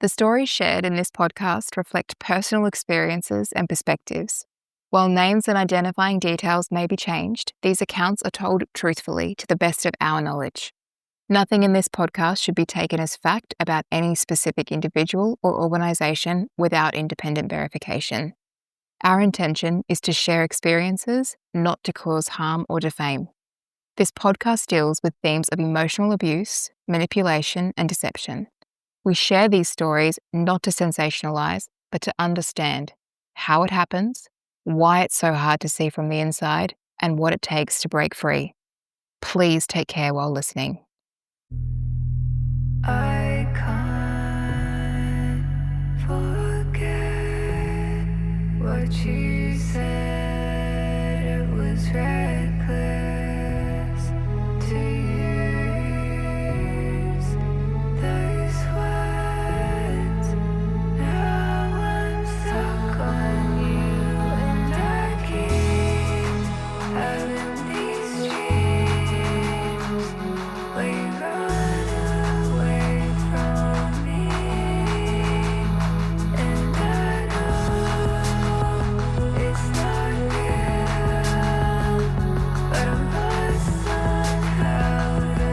The stories shared in this podcast reflect personal experiences and perspectives. While names and identifying details may be changed, these accounts are told truthfully to the best of our knowledge. Nothing in this podcast should be taken as fact about any specific individual or organisation without independent verification. Our intention is to share experiences, not to cause harm or defame. This podcast deals with themes of emotional abuse, manipulation, and deception. We share these stories not to sensationalize, but to understand how it happens, why it's so hard to see from the inside, and what it takes to break free. Please take care while listening. I can't forget what you said. It was reckless to use those words. Now I'm stuck on you, and I keep having these dreams where you run away from me, and I know it's not real, but I'm lost on how to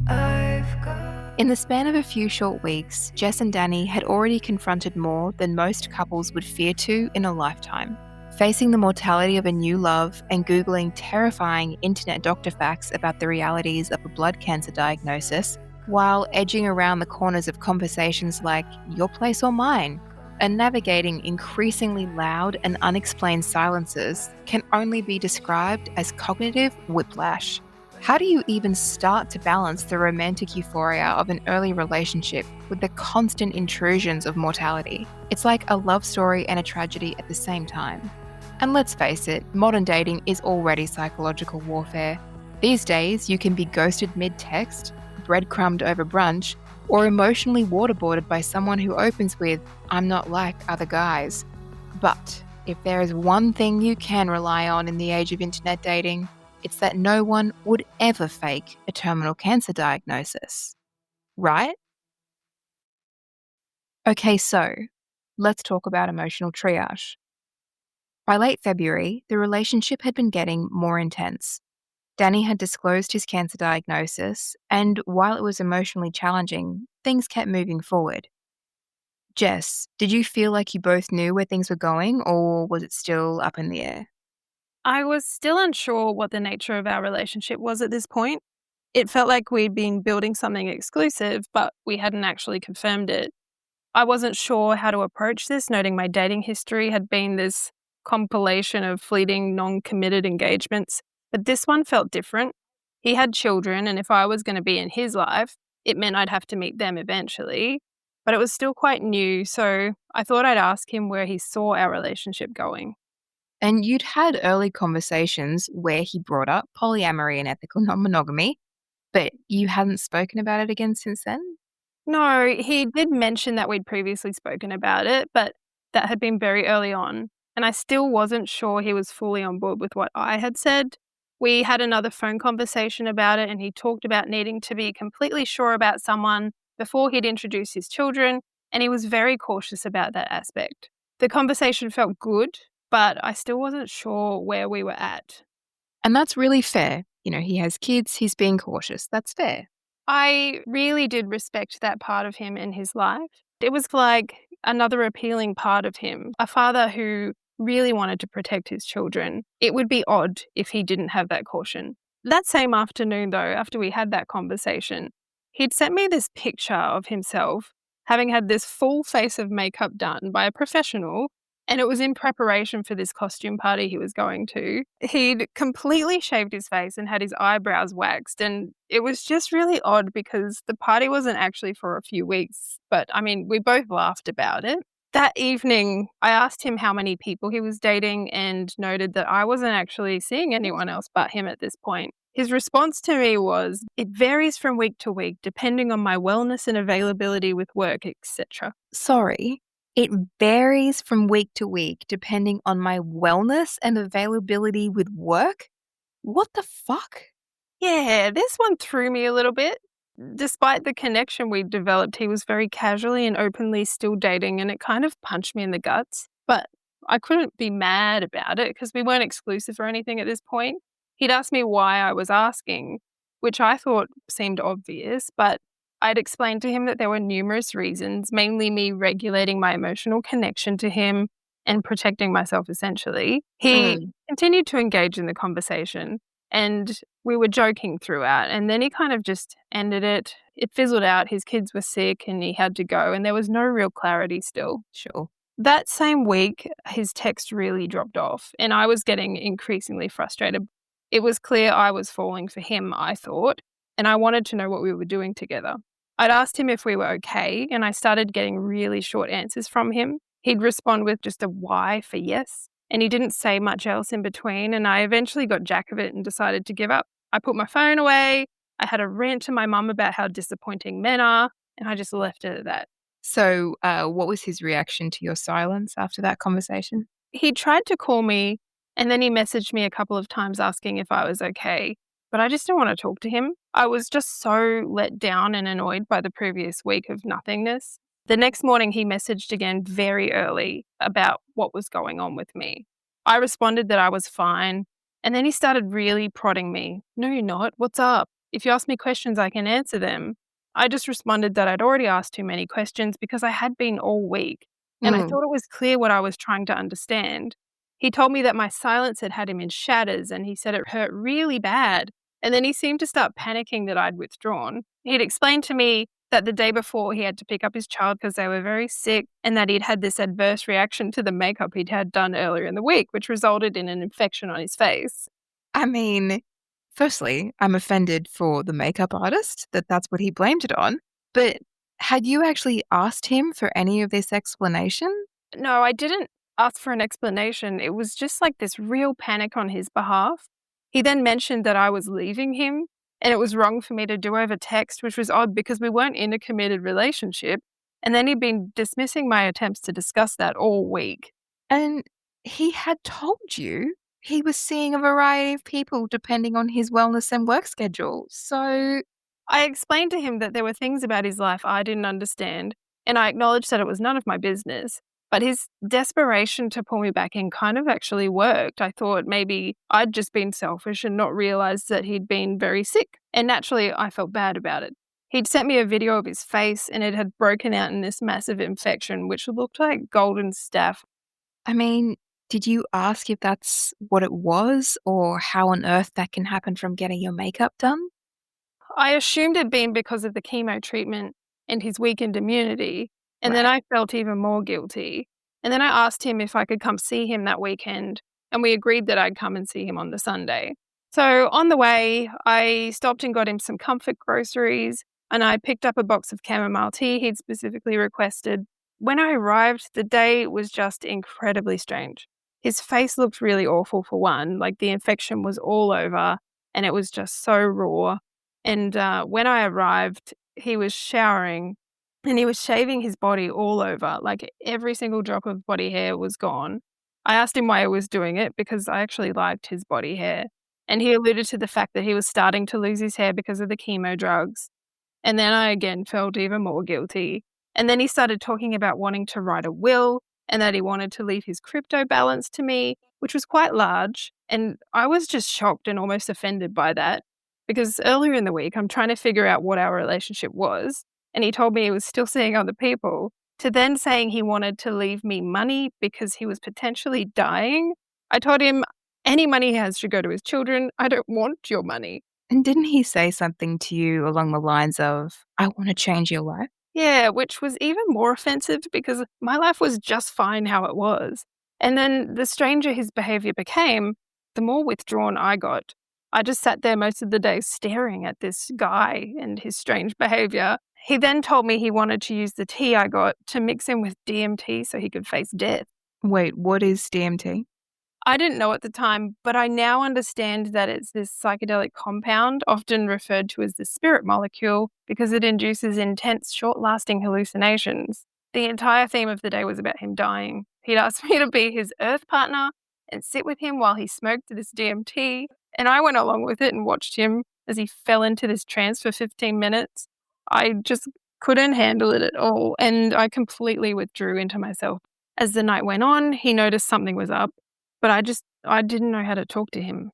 I've got In the span of a few short weeks, Jess and Danni had already confronted more than most couples would fear to in a lifetime. Facing the mortality of a new love and Googling terrifying internet doctor facts about the realities of a blood cancer diagnosis, while edging around the corners of conversations like your place or mine, and navigating increasingly loud and unexplained silences can only be described as cognitive whiplash. How do you even start to balance the romantic euphoria of an early relationship with the constant intrusions of mortality? It's like a love story and a tragedy at the same time. And let's face it, modern dating is already psychological warfare. These days, you can be ghosted mid-text, breadcrumbed over brunch, or emotionally waterboarded by someone who opens with, "I'm not like other guys." But if there is one thing you can rely on in the age of internet dating, it's that no one would ever fake a terminal cancer diagnosis. Right? Okay, so let's talk about emotional triage. By late February, the relationship had been getting more intense. Danni had disclosed his cancer diagnosis, and while it was emotionally challenging, things kept moving forward. Jess, did you feel like you both knew where things were going, or was it still up in the air? I was still unsure what the nature of our relationship was at this point. It felt like we'd been building something exclusive, but we hadn't actually confirmed it. I wasn't sure how to approach this, noting my dating history had been this compilation of fleeting, non-committed engagements, but this one felt different. He had children, and if I was going to be in his life, it meant I'd have to meet them eventually. But it was still quite new, so I thought I'd ask him where he saw our relationship going. And you'd had early conversations where he brought up polyamory and ethical non-monogamy, but you hadn't spoken about it again since then? No, he did mention that we'd previously spoken about it, but that had been very early on, and I still wasn't sure he was fully on board with what I had said. We had another phone conversation about it, and he talked about needing to be completely sure about someone before he'd introduce his children, and he was very cautious about that aspect. The conversation felt good, but I still wasn't sure where we were at. And that's really fair. He has kids, he's being cautious. That's fair. I really did respect that part of him in his life. It was like another appealing part of him, a father who really wanted to protect his children. It would be odd if he didn't have that caution. That same afternoon, though, after we had that conversation, he'd sent me this picture of himself having had this full face of makeup done by a professional, and it was in preparation for this costume party he was going to. He'd completely shaved his face and had his eyebrows waxed, and it was just really odd because the party wasn't actually for a few weeks, but we both laughed about it. That evening, I asked him how many people he was dating and noted that I wasn't actually seeing anyone else but him at this point. His response to me was, "It varies from week to week, depending on my wellness and availability with work, etc." Sorry, it varies from week to week depending on my wellness and availability with work? What the fuck? Yeah, this one threw me a little bit. Despite the connection we'd developed, he was very casually and openly still dating, and it kind of punched me in the guts. But I couldn't be mad about it because we weren't exclusive or anything at this point. He'd asked me why I was asking, which I thought seemed obvious, but I'd explained to him that there were numerous reasons, mainly me regulating my emotional connection to him and protecting myself essentially. He continued to engage in the conversation, and we were joking throughout, and then he kind of just ended it. It fizzled out. His kids were sick and he had to go, and there was no real clarity still. Sure. That same week, his text really dropped off, and I was getting increasingly frustrated. It was clear I was falling for him, I thought, and I wanted to know what we were doing together. I'd asked him if we were okay, and I started getting really short answers from him. He'd respond with just a Y for yes, and he didn't say much else in between, and I eventually got jack of it and decided to give up. I put my phone away, I had a rant to my mum about how disappointing men are, and I just left it at that. So, what was his reaction to your silence after that conversation? He tried to call me, and then he messaged me a couple of times asking if I was okay, but I just didn't want to talk to him. I was just so let down and annoyed by the previous week of nothingness. The next morning, he messaged again very early about what was going on with me. I responded that I was fine, and then he started really prodding me. "No, you're not. What's up? If you ask me questions, I can answer them." I just responded that I'd already asked too many questions because I had been all week, and I thought it was clear what I was trying to understand. He told me that my silence had had him in shatters, and he said it hurt really bad. And then he seemed to start panicking that I'd withdrawn. He'd explained to me that the day before he had to pick up his child because they were very sick, and that he'd had this adverse reaction to the makeup he'd had done earlier in the week, which resulted in an infection on his face. I mean, firstly, I'm offended for the makeup artist that that's what he blamed it on. But had you actually asked him for any of this explanation? No, I didn't ask for an explanation. It was just like this real panic on his behalf. He then mentioned that I was leaving him, and it was wrong for me to do over text, which was odd because we weren't in a committed relationship. And then he'd been dismissing my attempts to discuss that all week. And he had told you he was seeing a variety of people depending on his wellness and work schedule. So, I explained to him that there were things about his life I didn't understand, and I acknowledged that it was none of my business. But his desperation to pull me back in kind of actually worked. I thought maybe I'd just been selfish and not realized that he'd been very sick. And naturally, I felt bad about it. He'd sent me a video of his face, and it had broken out in this massive infection, which looked like golden staph. I mean, did you ask if that's what it was or how on earth that can happen from getting your makeup done? I assumed it'd been because of the chemo treatment and his weakened immunity, and then I felt even more guilty. And then I asked him if I could come see him that weekend, and we agreed that I'd come and see him on the Sunday. So on the way, I stopped and got him some comfort groceries, and I picked up a box of chamomile tea he'd specifically requested. When I arrived, the day was just incredibly strange. His face looked really awful for one, like the infection was all over, and it was just so raw. And when I arrived, he was showering and he was shaving his body all over, like every single drop of body hair was gone. I asked him why he was doing it because I actually liked his body hair. And he alluded to the fact that he was starting to lose his hair because of the chemo drugs. And then I again felt even more guilty. And then he started talking about wanting to write a will and that he wanted to leave his crypto balance to me, which was quite large. And I was just shocked and almost offended by that because earlier in the week, I'm trying to figure out what our relationship was. And he told me he was still seeing other people, to then saying he wanted to leave me money because he was potentially dying. I told him any money he has should go to his children. I don't want your money. And didn't he say something to you along the lines of, I want to change your life? Yeah, which was even more offensive because my life was just fine how it was. And then the stranger his behavior became, the more withdrawn I got. I just sat there most of the day staring at this guy and his strange behavior. He then told me he wanted to use the tea I got to mix in with DMT so he could face death. Wait, what is DMT? I didn't know at the time, but I now understand that it's this psychedelic compound, often referred to as the spirit molecule, because it induces intense, short-lasting hallucinations. The entire theme of the day was about him dying. He'd asked me to be his earth partner and sit with him while he smoked this DMT, and I went along with it and watched him as he fell into this trance for 15 minutes. I just couldn't handle it at all, and I completely withdrew into myself. As the night went on, he noticed something was up, but I didn't know how to talk to him.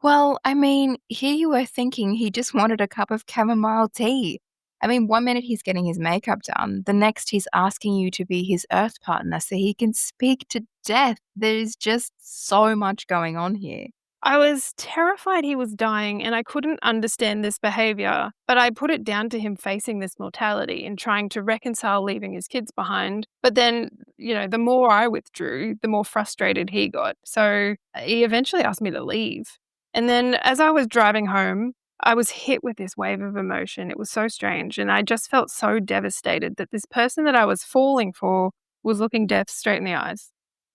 Well, I mean, here you were thinking he just wanted a cup of chamomile tea. I mean, one minute he's getting his makeup done, the next he's asking you to be his earth partner so he can speak to death. There's just so much going on here. I was terrified he was dying and I couldn't understand this behavior, but I put it down to him facing this mortality and trying to reconcile leaving his kids behind. But then, the more I withdrew, the more frustrated he got. So he eventually asked me to leave. And then as I was driving home, I was hit with this wave of emotion. It was so strange. And I just felt so devastated that this person that I was falling for was looking death straight in the eyes.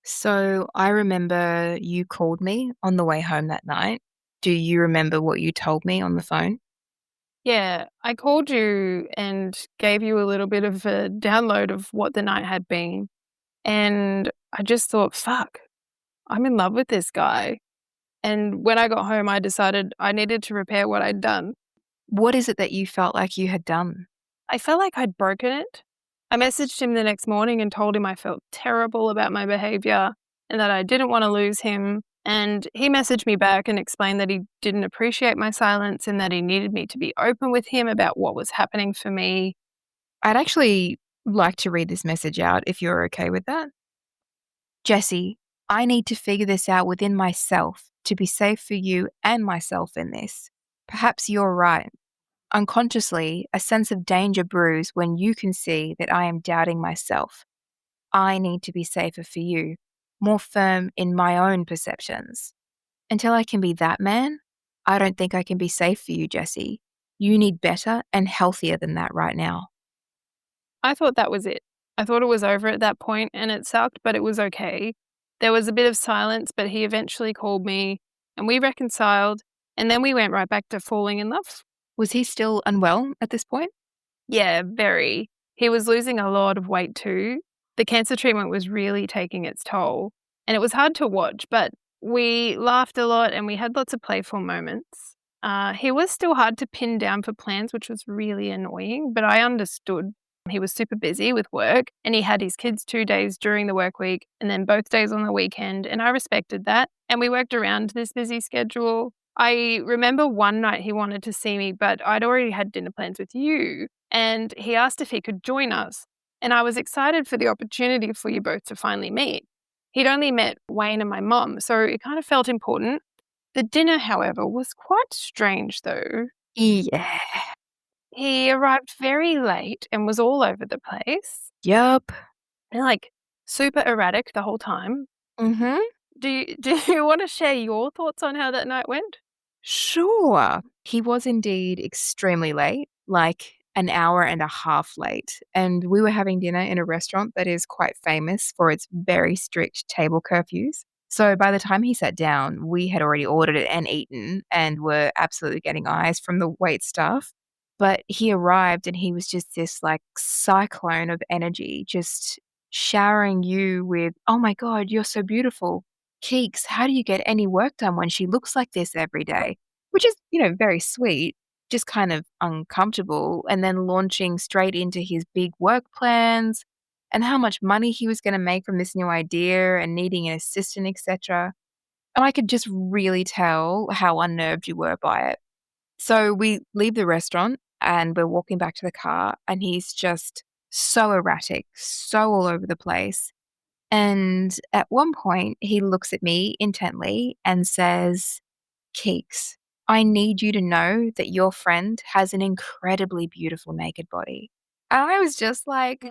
So I remember you called me on the way home that night. Do you remember what you told me on the phone? Yeah, I called you and gave you a little bit of a download of what the night had been. And I just thought, fuck, I'm in love with this guy. And when I got home, I decided I needed to repair what I'd done. What is it that you felt like you had done? I felt like I'd broken it. I messaged him the next morning and told him I felt terrible about my behavior and that I didn't want to lose him. And he messaged me back and explained that he didn't appreciate my silence and that he needed me to be open with him about what was happening for me. I'd actually like to read this message out if you're okay with that. Jesse, I need to figure this out within myself to be safe for you and myself in this. Perhaps you're right. Unconsciously, a sense of danger brews when you can see that I am doubting myself. I need to be safer for you, more firm in my own perceptions. Until I can be that man, I don't think I can be safe for you, Jesse. You need better and healthier than that right now. I thought that was it. I thought it was over at that point and it sucked, but it was okay. There was a bit of silence, but he eventually called me and we reconciled. And then we went right back to falling in love. Was he still unwell at this point? Yeah, very. He was losing a lot of weight too. The cancer treatment was really taking its toll. And it was hard to watch, but we laughed a lot and we had lots of playful moments. He was still hard to pin down for plans, which was really annoying, but I understood. He was super busy with work and he had his kids 2 days during the work week and then both days on the weekend. And I respected that. And we worked around this busy schedule. I remember one night he wanted to see me, but I'd already had dinner plans with you. And he asked if he could join us. And I was excited for the opportunity for you both to finally meet. He'd only met Wayne and my mum, so it kind of felt important. The dinner, however, was quite strange though. Yeah. He arrived very late and was all over the place Yup. and super erratic the whole time. Mm-hmm. Do you want to share your thoughts on how that night went? Sure. He was indeed extremely late, like an hour and a half late. And we were having dinner in a restaurant that is quite famous for its very strict table curfews. So by the time he sat down, we had already ordered it and eaten and were absolutely getting eyes from the wait staff. But he arrived and he was just this like cyclone of energy, just showering you with, oh my God, you're so beautiful. Keeks, how do you get any work done when she looks like this every day? Which is, very sweet, just kind of uncomfortable. And then launching straight into his big work plans and how much money he was going to make from this new idea and needing an assistant, etc. And I could just really tell how unnerved you were by it. So we leave the restaurant and we're walking back to the car, and he's just so erratic, so all over the place. And at one point, he looks at me intently and says, Keeks, I need you to know that your friend has an incredibly beautiful naked body. And I was just like,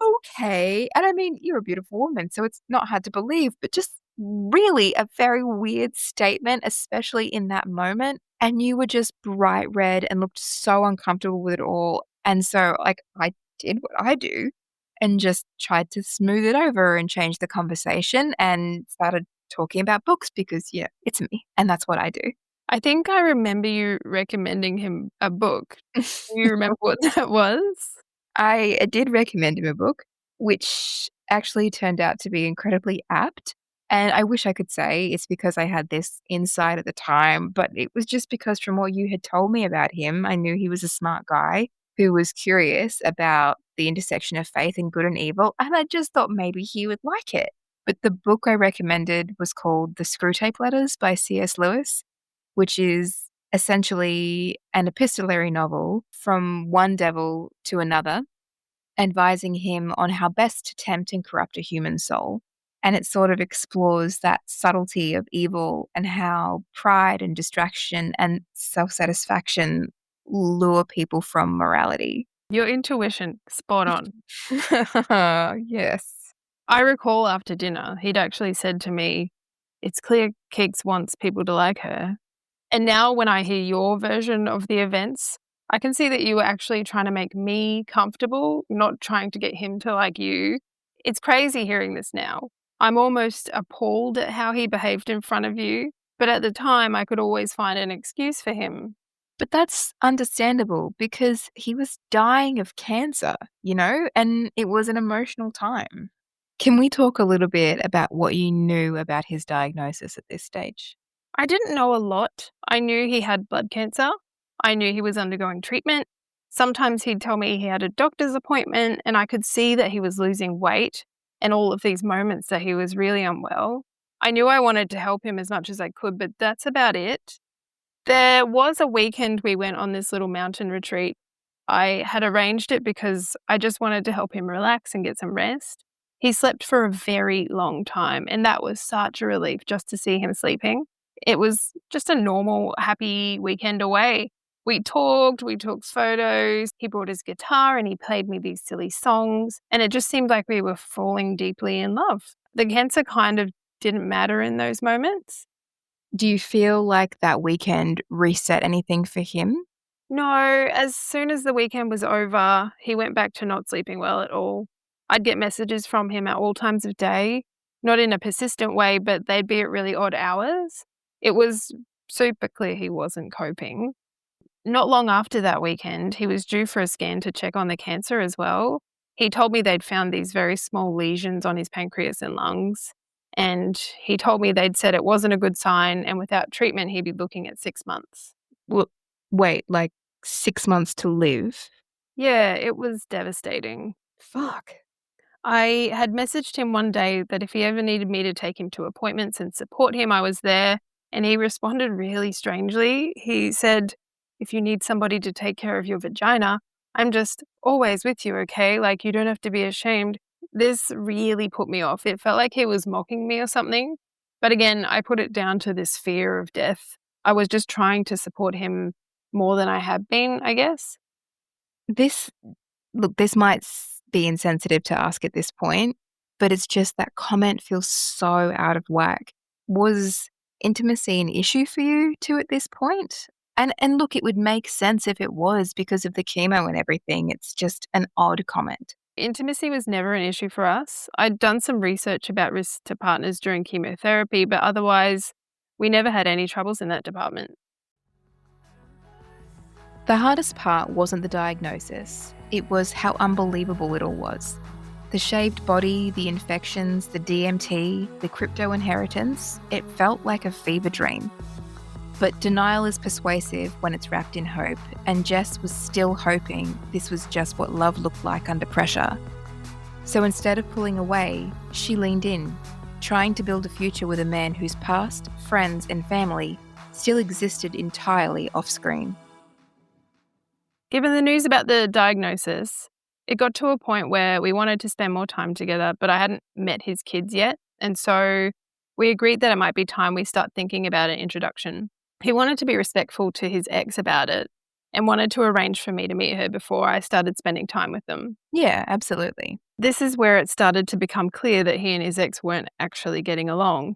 okay. And I mean, you're a beautiful woman, so it's not hard to believe, but just really a very weird statement, especially in that moment. And you were just bright red and looked so uncomfortable with it all. And so, I did what I do. and just tried to smooth it over and change the conversation and started talking about books because, yeah, it's me and that's what I do. I think I remember you recommending him a book. Do you remember what that was? I did recommend him a book, which actually turned out to be incredibly apt. And I wish I could say it's because I had this insight at the time, but it was just because from what you had told me about him, I knew he was a smart guy who was curious about the intersection of faith and good and evil. And I just thought maybe he would like it. But the book I recommended was called The Screwtape Letters by C.S. Lewis, which is essentially an epistolary novel from one devil to another, advising him on how best to tempt and corrupt a human soul. And it sort of explores that subtlety of evil and how pride and distraction and self satisfaction lure people from morality. Your intuition, spot on. Yes. I recall after dinner, he'd actually said to me, "It's clear Keeks wants people to like her." And now when I hear your version of the events, I can see that you were actually trying to make me comfortable, not trying to get him to like you. It's crazy hearing this now. I'm almost appalled at how he behaved in front of you, but at the time I could always find an excuse for him. But that's understandable because he was dying of cancer, and it was an emotional time. Can we talk a little bit about what you knew about his diagnosis at this stage? I didn't know a lot. I knew he had blood cancer. I knew he was undergoing treatment. Sometimes he'd tell me he had a doctor's appointment, and I could see that he was losing weight and all of these moments that he was really unwell. I knew I wanted to help him as much as I could, but that's about it. There was a weekend we went on this little mountain retreat. I had arranged it because I just wanted to help him relax and get some rest. He slept for a very long time, and that was such a relief just to see him sleeping. It was just a normal, happy weekend away. We took photos, he brought his guitar and he played me these silly songs, and it just seemed like we were falling deeply in love. The cancer kind of didn't matter in those moments. Do you feel like that weekend reset anything for him? No, as soon as the weekend was over, he went back to not sleeping well at all. I'd get messages from him at all times of day, not in a persistent way, but they'd be at really odd hours. It was super clear he wasn't coping. Not long after that weekend, he was due for a scan to check on the cancer as well. He told me they'd found these very small lesions on his pancreas and lungs, and he told me they'd said it wasn't a good sign, and without treatment, he'd be looking at 6 months. Well, wait, like 6 months to live? Yeah, it was devastating. Fuck. I had messaged him one day that if he ever needed me to take him to appointments and support him, I was there. And he responded really strangely. He said, "If you need somebody to take care of your vagina, I'm just always with you, okay? Like, you don't have to be ashamed." This really put me off. It felt like he was mocking me or something. But again, I put it down to this fear of death. I was just trying to support him more than I had been, I guess. This Look, this might be insensitive to ask at this point, but it's just that comment feels so out of whack. Was intimacy an issue for you too at this point? And look, it would make sense if it was because of the chemo and everything. It's just an odd comment. Intimacy was never an issue for us. I'd done some research about risks to partners during chemotherapy, but otherwise, we never had any troubles in that department. The hardest part wasn't the diagnosis. It was how unbelievable it all was. The shaved body, the infections, the DMT, the crypto inheritance, it felt like a fever dream. But denial is persuasive when it's wrapped in hope, and Jess was still hoping this was just what love looked like under pressure. So instead of pulling away, she leaned in, trying to build a future with a man whose past, friends, and family still existed entirely off-screen. Given the news about the diagnosis, it got to a point where we wanted to spend more time together, but I hadn't met his kids yet. And so we agreed that it might be time we start thinking about an introduction. He wanted to be respectful to his ex about it and wanted to arrange for me to meet her before I started spending time with them. Yeah, absolutely. This is where it started to become clear that he and his ex weren't actually getting along.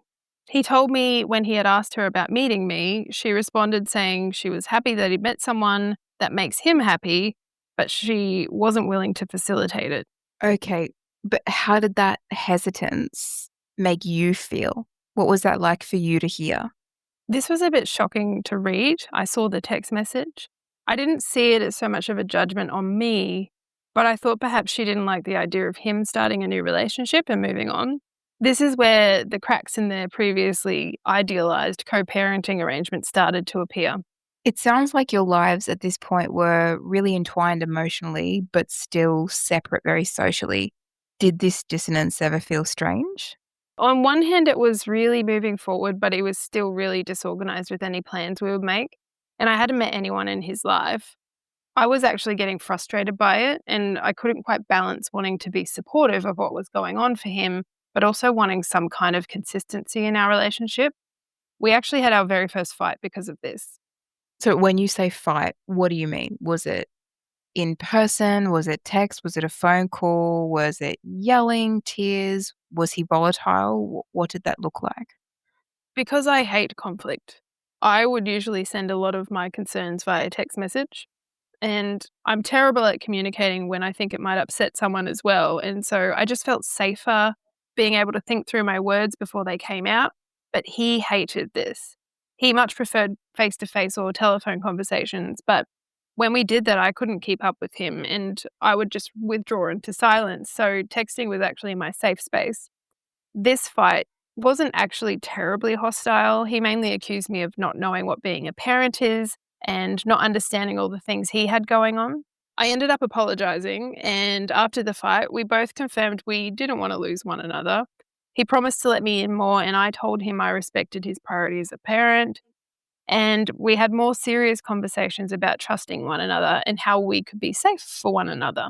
He told me when he had asked her about meeting me, she responded saying she was happy that he'd met someone that makes him happy, but she wasn't willing to facilitate it. Okay, but how did that hesitance make you feel? What was that like for you to hear? This was a bit shocking to read. I saw the text message. I didn't see it as so much of a judgment on me, but I thought perhaps she didn't like the idea of him starting a new relationship and moving on. This is where the cracks in their previously idealized co parenting arrangement started to appear. It sounds like your lives at this point were really entwined emotionally, but still separate very socially. Did this dissonance ever feel strange? On one hand, it was really moving forward, but he was still really disorganized with any plans we would make. And I hadn't met anyone in his life. I was actually getting frustrated by it, and I couldn't quite balance wanting to be supportive of what was going on for him, but also wanting some kind of consistency in our relationship. We actually had our very first fight because of this. So, when you say fight, what do you mean? Was it in person? Was it text? Was it a phone call? Was it yelling, tears? Was he volatile? What did that look like? Because I hate conflict, I would usually send a lot of my concerns via text message. And I'm terrible at communicating when I think it might upset someone as well. And so I just felt safer being able to think through my words before they came out. But he hated this. He much preferred face to face or telephone conversations. But when we did that, I couldn't keep up with him and I would just withdraw into silence. So texting was actually my safe space. This fight wasn't actually terribly hostile. He mainly accused me of not knowing what being a parent is and not understanding all the things he had going on. I ended up apologizing, and after the fight, we both confirmed we didn't want to lose one another. He promised to let me in more, and I told him I respected his priority as a parent. And we had more serious conversations about trusting one another and how we could be safe for one another.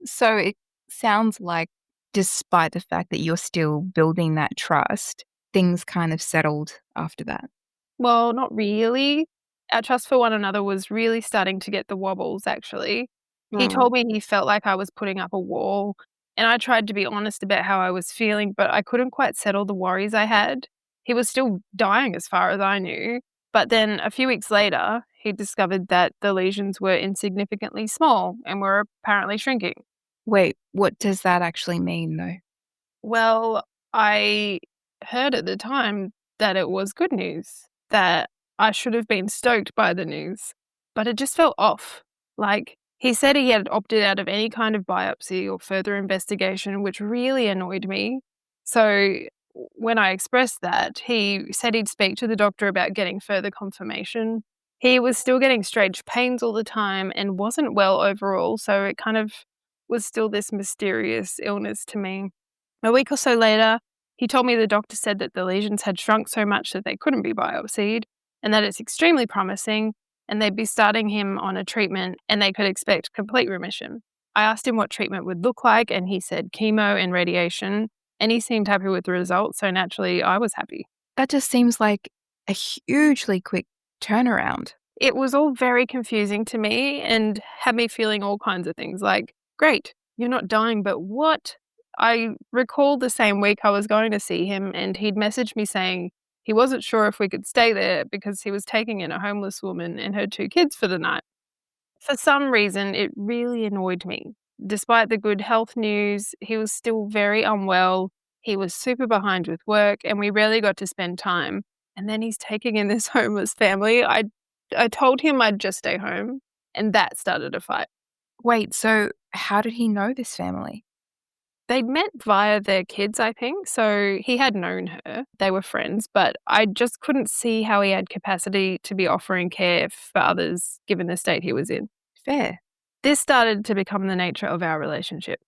So, it sounds like despite the fact that you're still building that trust, things kind of settled after that. Well, not really. Our trust for one another was really starting to get the wobbles, actually. He told me he felt like I was putting up a wall, and I tried to be honest about how I was feeling, but I couldn't quite settle the worries I had. He was still dying as far as I knew. But then a few weeks later, he discovered that the lesions were insignificantly small and were apparently shrinking. Wait, what does that actually mean, though? Well, I heard at the time that it was good news, that I should have been stoked by the news, but it just felt off. Like, he said he had opted out of any kind of biopsy or further investigation, which really annoyed me. So, when I expressed that, he said he'd speak to the doctor about getting further confirmation. He was still getting strange pains all the time and wasn't well overall, so it kind of was still this mysterious illness to me. A week or so later, he told me the doctor said that the lesions had shrunk so much that they couldn't be biopsied and that it's extremely promising and they'd be starting him on a treatment and they could expect complete remission. I asked him what treatment would look like and he said chemo and radiation, and he seemed happy with the results, so naturally I was happy. That just seems like a hugely quick turnaround. It was all very confusing to me and had me feeling all kinds of things like, great, you're not dying, but what? I recall the same week I was going to see him and he'd messaged me saying he wasn't sure if we could stay there because he was taking in a homeless woman and her 2 kids for the night. For some reason, it really annoyed me. Despite the good health news, he was still very unwell. He was super behind with work and we rarely got to spend time. And then he's taking in this homeless family. I told him I'd just stay home and that started a fight. Wait, so how did he know this family? They'd met via their kids, I think, so he had known her. They were friends, but I just couldn't see how he had capacity to be offering care for others given the state he was in. Fair. This started to become the nature of our relationship.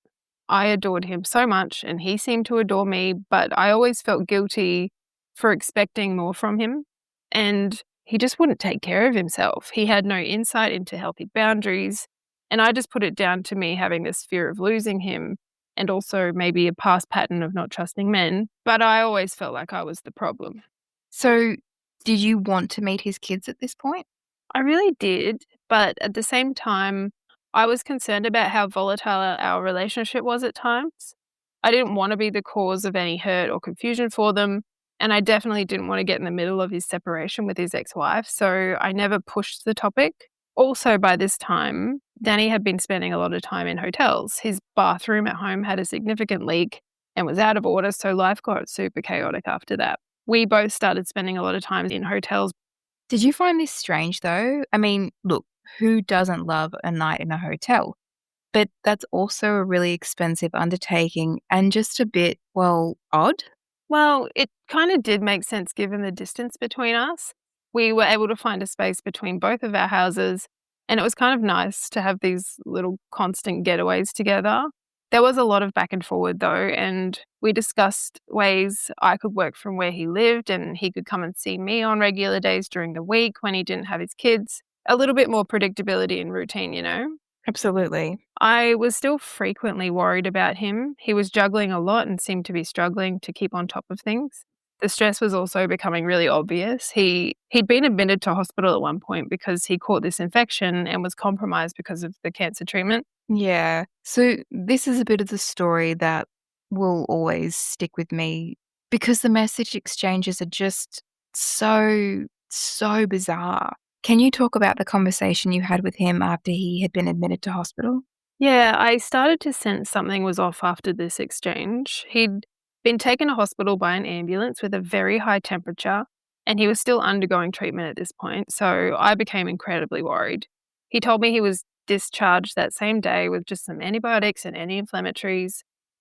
I adored him so much and he seemed to adore me, but I always felt guilty for expecting more from him. And he just wouldn't take care of himself. He had no insight into healthy boundaries. And I just put it down to me having this fear of losing him and also maybe a past pattern of not trusting men. But I always felt like I was the problem. So, did you want to meet his kids at this point? I really did. But at the same time, I was concerned about how volatile our relationship was at times. I didn't want to be the cause of any hurt or confusion for them. And I definitely didn't want to get in the middle of his separation with his ex-wife. So I never pushed the topic. Also, by this time, Danny had been spending a lot of time in hotels. His bathroom at home had a significant leak and was out of order, so life got super chaotic after that. We both started spending a lot of time in hotels. Did you find this strange though? I mean, look, who doesn't love a night in a hotel? But that's also a really expensive undertaking and just a bit, well, odd. Well, it kind of did make sense given the distance between us. We were able to find a space between both of our houses, and it was kind of nice to have these little constant getaways together. There was a lot of back and forward though, and we discussed ways I could work from where he lived and he could come and see me on regular days during the week when he didn't have his kids. A little bit more predictability and routine, you know? Absolutely. I was still frequently worried about him. He was juggling a lot and seemed to be struggling to keep on top of things. The stress was also becoming really obvious. He'd been admitted to hospital at one point because he caught this infection and was compromised because of the cancer treatment. Yeah. So this is a bit of the story that will always stick with me because the message exchanges are just so bizarre. Can you talk about the conversation you had with him after he had been admitted to hospital? Yeah, I started to sense something was off after this exchange. He'd been taken to hospital by an ambulance with a very high temperature, and he was still undergoing treatment at this point, so I became incredibly worried. He told me he was discharged that same day with just some antibiotics and anti-inflammatories.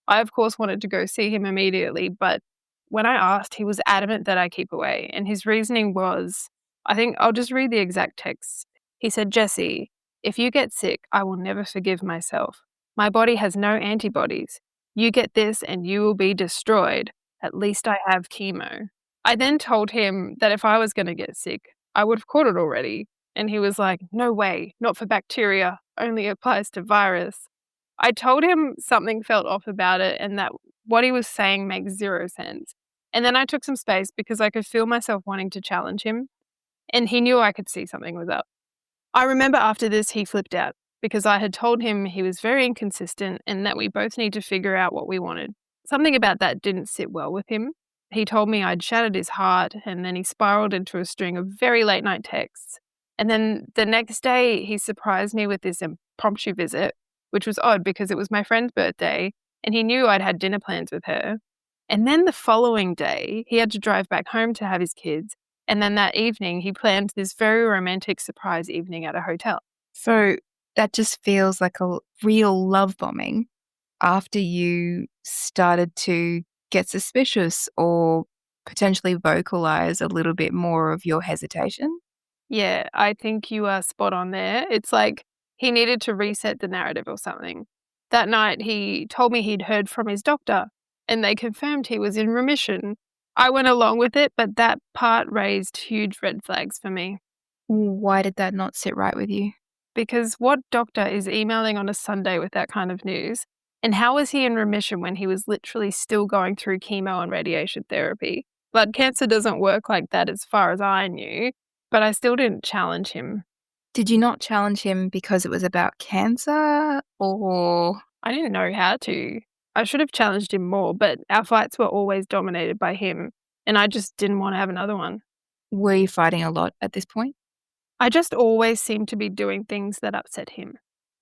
I, of course, wanted to go see him immediately, but when I asked, he was adamant that I keep away, and his reasoning was, I think I'll just read the exact text. He said, "Jesse, if you get sick, I will never forgive myself. My body has no antibodies. You get this and you will be destroyed. At least I have chemo." I then told him that if I was going to get sick, I would have caught it already. And he was like, "No way, not for bacteria, only applies to virus." I told him something felt off about it and that what he was saying makes zero sense. And then I took some space because I could feel myself wanting to challenge him. And he knew I could see something was up. I remember after this, he flipped out because I had told him he was very inconsistent and that we both need to figure out what we wanted. Something about that didn't sit well with him. He told me I'd shattered his heart, and then he spiraled into a string of very late night texts. And then the next day, he surprised me with this impromptu visit, which was odd because it was my friend's birthday and he knew I'd had dinner plans with her. And then the following day, he had to drive back home to have his kids. And then that evening, he planned this very romantic surprise evening at a hotel. So that just feels like a real love bombing after you started to get suspicious or potentially vocalize a little bit more of your hesitation. Yeah, I think you are spot on there. It's like he needed to reset the narrative or something. That night, he told me he'd heard from his doctor and they confirmed he was in remission. I went along with it, but that part raised huge red flags for me. Why did that not sit right with you? Because what doctor is emailing on a Sunday with that kind of news? And how was he in remission when he was literally still going through chemo and radiation therapy? Blood cancer doesn't work like that as far as I knew, but I still didn't challenge him. Did you not challenge him because it was about cancer or I didn't know how to. I should have challenged him more, but our fights were always dominated by him, and I just didn't want to have another one. were you fighting a lot at this point? I just always seemed to be doing things that upset him.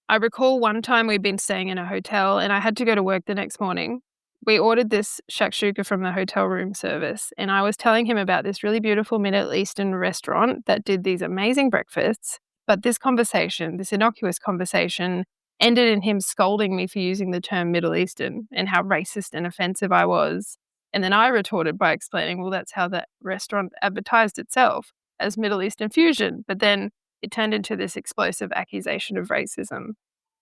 I recall one time we'd been staying in a hotel and I had to go to work the next morning. We ordered this shakshuka from the hotel room service, and I was telling him about this really beautiful Middle Eastern restaurant that did these amazing breakfasts. But this conversation, this innocuous conversation, ended in him scolding me for using the term Middle Eastern and how racist and offensive I was. And then I retorted by explaining, well, that's how that restaurant advertised itself, as Middle Eastern fusion. But then it turned into this explosive accusation of racism.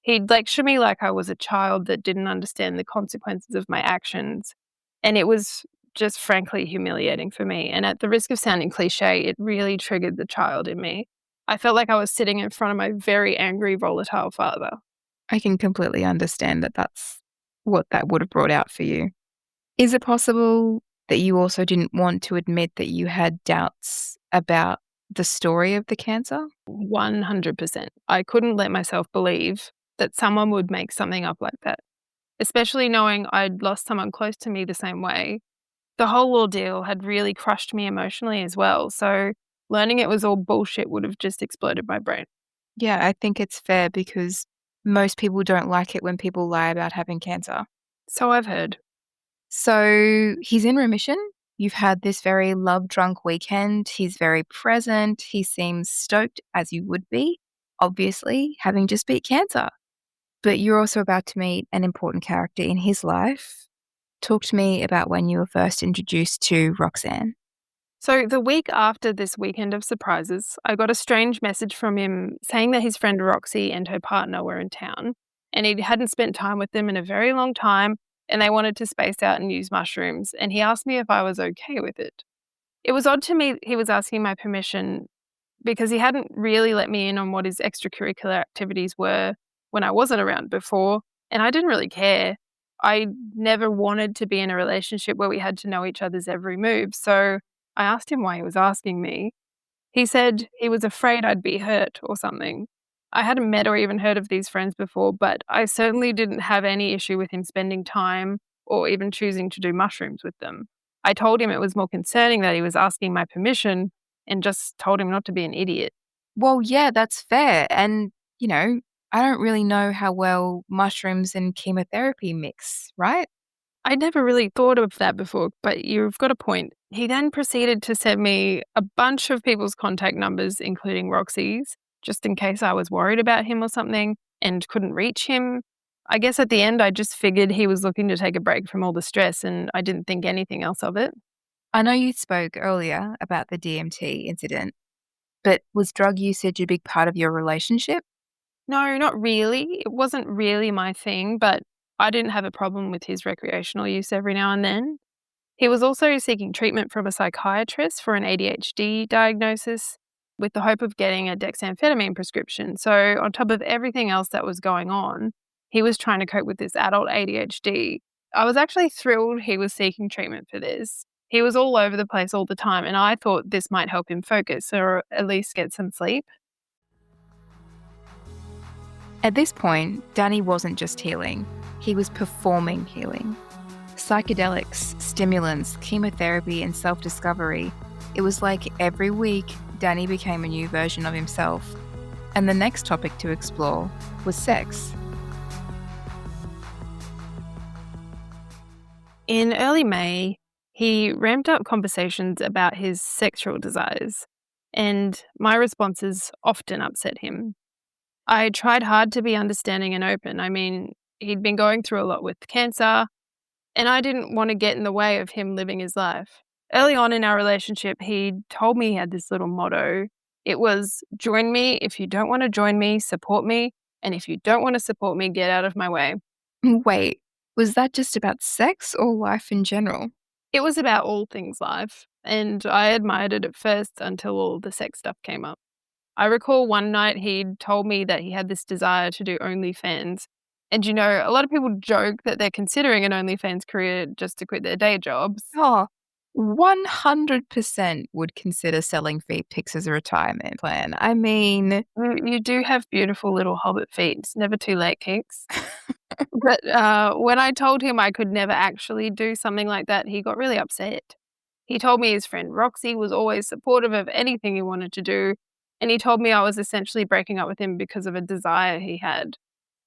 He'd lecture me like I was a child that didn't understand the consequences of my actions. And it was just frankly humiliating for me. And at the risk of sounding cliche, it really triggered the child in me. I felt like I was sitting in front of my very angry, volatile father. I can completely understand that that's what that would have brought out for you. Is it possible that you also didn't want to admit that you had doubts about the story of the cancer? 100%. I couldn't let myself believe that someone would make something up like that, especially knowing I'd lost someone close to me the same way. The whole ordeal had really crushed me emotionally as well, so learning it was all bullshit would have just exploded my brain. Yeah, I think it's fair because Most people don't like it when people lie about having cancer. So I've heard. So he's in remission. You've had this very love-drunk weekend. He's very present. He seems stoked, as you would be, obviously, having just beat cancer. But you're also about to meet an important character in his life. Talk to me about when you were first introduced to Roxanne. So the week after this weekend of surprises, I got a strange message from him saying that his friend Roxy and her partner were in town and he hadn't spent time with them in a very long time and they wanted to space out and use mushrooms, and he asked me if I was okay with it. It was odd to me he was asking my permission because he hadn't really let me in on what his extracurricular activities were when I wasn't around before, and I didn't really care. I never wanted to be in a relationship where we had to know each other's every move, so I asked him why he was asking me. He said he was afraid I'd be hurt or something. I hadn't met or even heard of these friends before, but I certainly didn't have any issue with him spending time or even choosing to do mushrooms with them. I told him it was more concerning that he was asking my permission and just told him not to be an idiot. Well, yeah, that's fair. And, I don't really know how well mushrooms and chemotherapy mix, right? I never really thought of that before, but you've got a point. He then proceeded to send me a bunch of people's contact numbers, including Roxy's, just in case I was worried about him or something and couldn't reach him. I guess at the end, I just figured he was looking to take a break from all the stress and I didn't think anything else of it. I know you spoke earlier about the DMT incident, but was drug usage a big part of your relationship? No, not really. It wasn't really my thing, but I didn't have a problem with his recreational use every now and then. He was also seeking treatment from a psychiatrist for an ADHD diagnosis with the hope of getting a dexamphetamine prescription. So, on top of everything else that was going on, he was trying to cope with this adult ADHD. I was actually thrilled he was seeking treatment for this. He was all over the place all the time, and I thought this might help him focus or at least get some sleep. At this point, Danny wasn't just healing, he was performing healing. Psychedelics, stimulants, chemotherapy, and self-discovery. It was like every week, Danny became a new version of himself. And the next topic to explore was sex. In early May, he ramped up conversations about his sexual desires, and my responses often upset him. I tried hard to be understanding and open. I mean, he'd been going through a lot with cancer, and I didn't want to get in the way of him living his life. Early on in our relationship, he told me he had this little motto. It was, join me. If you don't want to join me, support me. And if you don't want to support me, get out of my way. Wait, was that just about sex or life in general? It was about all things life, and I admired it at first until all the sex stuff came up. I recall one night he'd told me that he had this desire to do OnlyFans. And a lot of people joke that they're considering an OnlyFans career just to quit their day jobs. Oh, 100% would consider selling feet pics as a retirement plan. I mean, You do have beautiful little hobbit feet. It's never too late, Kicks. But when I told him I could never actually do something like that, he got really upset. He told me his friend Roxy was always supportive of anything he wanted to do, and he told me I was essentially breaking up with him because of a desire he had.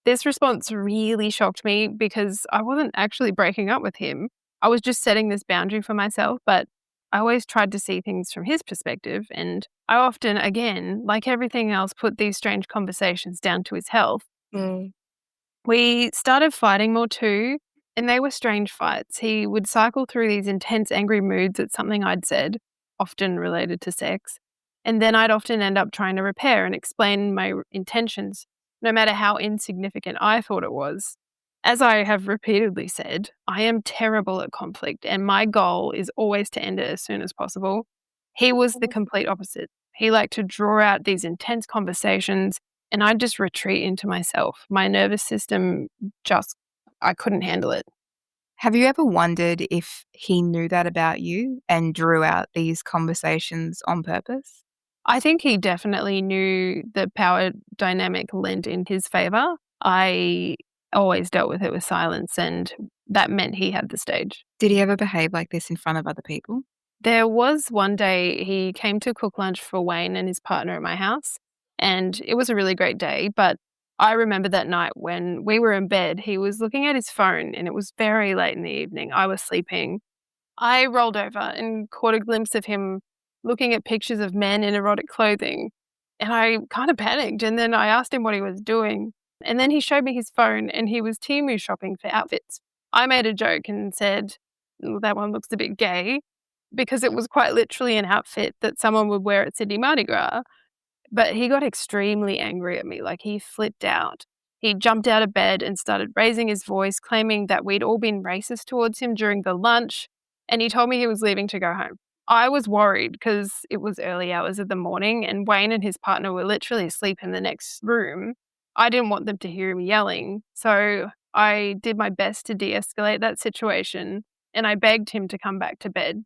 This response really shocked me because I wasn't actually breaking up with him. I was just setting this boundary for myself, but I always tried to see things from his perspective, and I often, again, like everything else, put these strange conversations down to his health. We started fighting more too, and they were strange fights. He would cycle through these intense angry moods at something I'd said, often related to sex, and then I'd often end up trying to repair and explain my intentions, no matter how insignificant I thought it was. As I have repeatedly said, I am terrible at conflict, and my goal is always to end it as soon as possible. He was the complete opposite. He liked to draw out these intense conversations, and I'd just retreat into myself. My nervous system I couldn't handle it. have you ever wondered if he knew that about you and drew out these conversations on purpose? I think he definitely knew the power dynamic lent in his favor. I always dealt with it with silence, and that meant he had the stage. Did he ever behave like this in front of other people? There was one day he came to cook lunch for Wayne and his partner at my house, and it was a really great day, but I remember that night when we were in bed, he was looking at his phone and it was very late in the evening. I was sleeping. I rolled over and caught a glimpse of him looking at pictures of men in erotic clothing. And I kind of panicked. And then I asked him what he was doing. And then he showed me his phone and he was Temu shopping for outfits. I made a joke and said, "Well, that one looks a bit gay," because it was quite literally an outfit that someone would wear at Sydney Mardi Gras. But he got extremely angry at me, like he flipped out. He jumped out of bed and started raising his voice, claiming that we'd all been racist towards him during the lunch, and he told me he was leaving to go home. I was worried because it was early hours of the morning and Wayne and his partner were literally asleep in the next room. I didn't want them to hear him yelling, so I did my best to de-escalate that situation, and I begged him to come back to bed.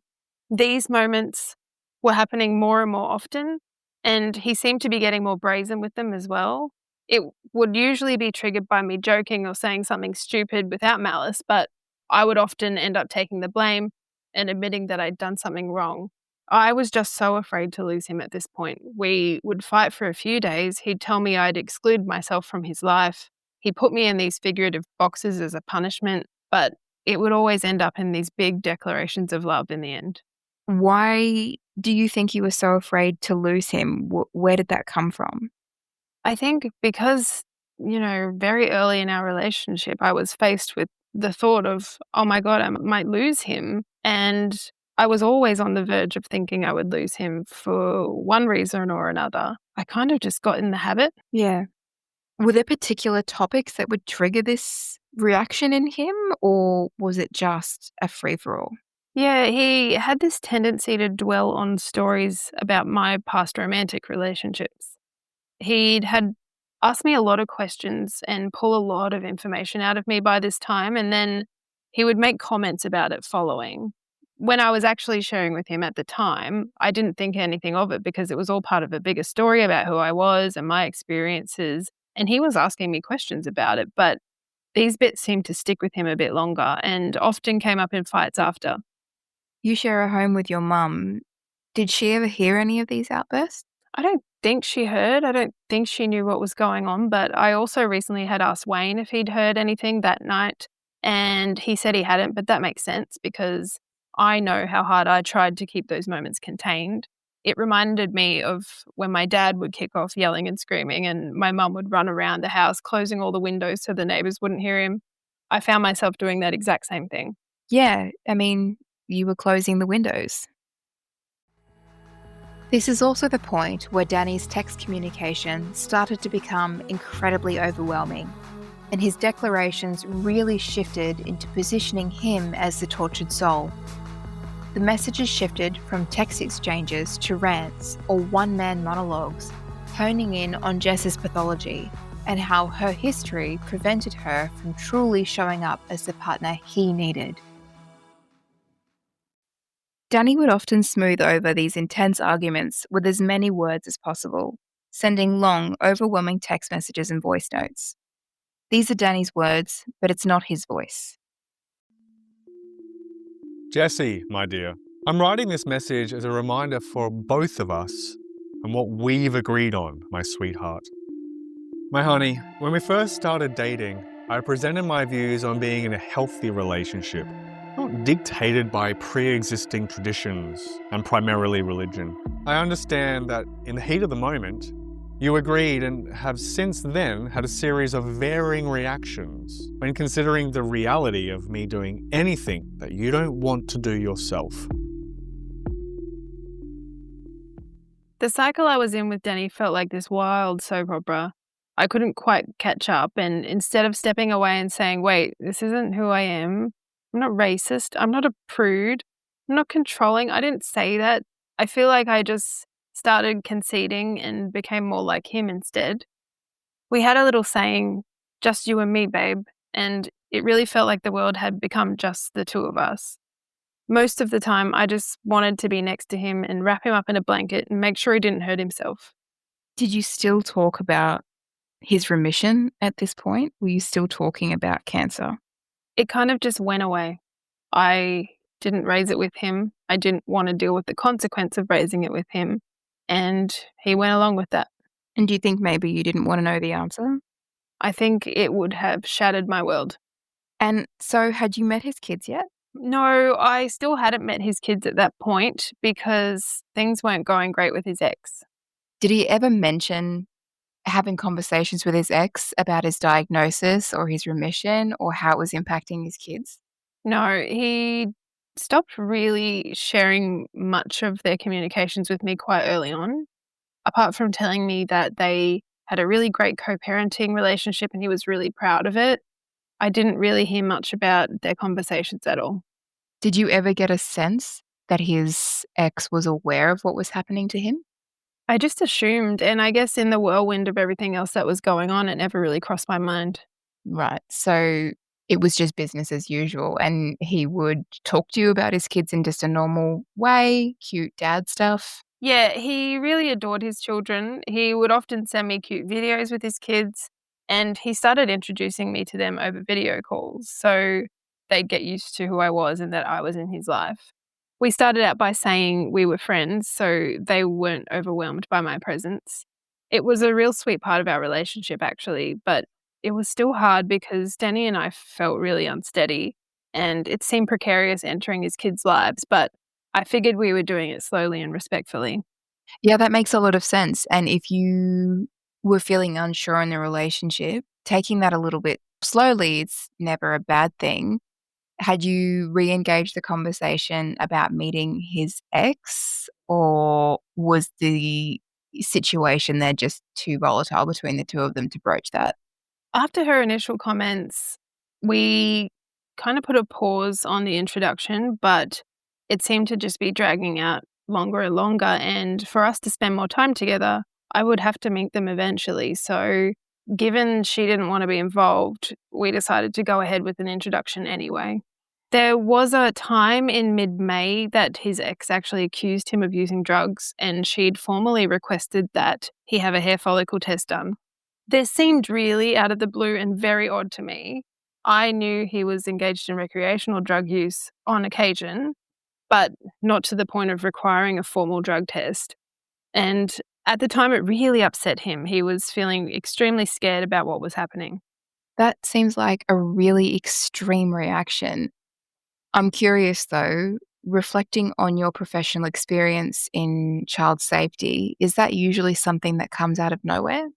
These moments were happening more and more often, and he seemed to be getting more brazen with them as well. It would usually be triggered by me joking or saying something stupid without malice, but I would often end up taking the blame and admitting that I'd done something wrong. I was just so afraid to lose him at this point. We would fight for a few days. He'd tell me I'd exclude myself from his life. He put me in these figurative boxes as a punishment, but it would always end up in these big declarations of love in the end. Why do you think you were so afraid to lose him? Where did that come from? I think because, very early in our relationship, I was faced with the thought of, oh my God, I might lose him. And I was always on the verge of thinking I would lose him for one reason or another. I kind of just got in the habit. Yeah. Were there particular topics that would trigger this reaction in him, or was it just a free-for-all? Yeah, he had this tendency to dwell on stories about my past romantic relationships. He'd had asked me a lot of questions and pull a lot of information out of me by this time, and then he would make comments about it following. When I was actually sharing with him at the time, I didn't think anything of it because it was all part of a bigger story about who I was and my experiences, and he was asking me questions about it, but these bits seemed to stick with him a bit longer and often came up in fights after. You share a home with your mum. Did she ever hear any of these outbursts? I don't think she heard. I don't think she knew what was going on, but I also recently had asked Wayne if he'd heard anything that night, and he said he hadn't, but that makes sense because I know how hard I tried to keep those moments contained. It reminded me of when my dad would kick off yelling and screaming, and my mum would run around the house closing all the windows so the neighbours wouldn't hear him. I found myself doing that exact same thing. Yeah, I mean, you were closing the windows. This is also the point where Danny's text communication started to become incredibly overwhelming, and his declarations really shifted into positioning him as the tortured soul. The messages shifted from text exchanges to rants or one-man monologues, honing in on Jess's pathology and how her history prevented her from truly showing up as the partner he needed. Danny would often smooth over these intense arguments with as many words as possible, sending long, overwhelming text messages and voice notes. These are Danny's words, but it's not his voice. Jessie, my dear, I'm writing this message as a reminder for both of us and what we've agreed on, my sweetheart. My honey, when we first started dating, I presented my views on being in a healthy relationship, not dictated by pre-existing traditions and primarily religion. I understand that in the heat of the moment, you agreed and have since then had a series of varying reactions when considering the reality of me doing anything that you don't want to do yourself. The cycle I was in with Danny felt like this wild soap opera. I couldn't quite catch up, and instead of stepping away and saying, wait, this isn't who I am, I'm not racist, I'm not a prude, I'm not controlling, I didn't say that. I feel like I just started conceding and became more like him instead. We had a little saying, just you and me, babe, and it really felt like the world had become just the two of us. Most of the time, I just wanted to be next to him and wrap him up in a blanket and make sure he didn't hurt himself. Did you still talk about his remission at this point? Were you still talking about cancer? It kind of just went away. I didn't raise it with him. I didn't want to deal with the consequence of raising it with him. And he went along with that. And do you think maybe you didn't want to know the answer? I think it would have shattered my world. And so, had you met his kids yet? No, I still hadn't met his kids at that point because things weren't going great with his ex. Did he ever mention having conversations with his ex about his diagnosis or his remission or how it was impacting his kids? No, he stopped really sharing much of their communications with me quite early on, apart from telling me that they had a really great co-parenting relationship and he was really proud of it. I didn't really hear much about their conversations at all. Did you ever get a sense that his ex was aware of what was happening to him? I just assumed, and I guess in the whirlwind of everything else that was going on, it never really crossed my mind. Right. So it was just business as usual. And he would talk to you about his kids in just a normal way, cute dad stuff. Yeah, he really adored his children. He would often send me cute videos with his kids, and he started introducing me to them over video calls so they'd get used to who I was and that I was in his life. We started out by saying we were friends so they weren't overwhelmed by my presence. It was a real sweet part of our relationship, actually, but it was still hard because Danny and I felt really unsteady and it seemed precarious entering his kids' lives, but I figured we were doing it slowly and respectfully. Yeah, that makes a lot of sense. And if you were feeling unsure in the relationship, taking that a little bit slowly, it's never a bad thing. Had you re-engaged the conversation about meeting his ex, or was the situation there just too volatile between the two of them to broach that? After her initial comments, we kind of put a pause on the introduction, but it seemed to just be dragging out longer and longer. And for us to spend more time together, I would have to meet them eventually. So, given she didn't want to be involved, we decided to go ahead with an introduction anyway. There was a time in mid May that his ex actually accused him of using drugs, and she'd formally requested that he have a hair follicle test done. This seemed really out of the blue and very odd to me. I knew he was engaged in recreational drug use on occasion, but not to the point of requiring a formal drug test. And at the time, it really upset him. He was feeling extremely scared about what was happening. That seems like a really extreme reaction. I'm curious though, reflecting on your professional experience in child safety, is that usually something that comes out of nowhere?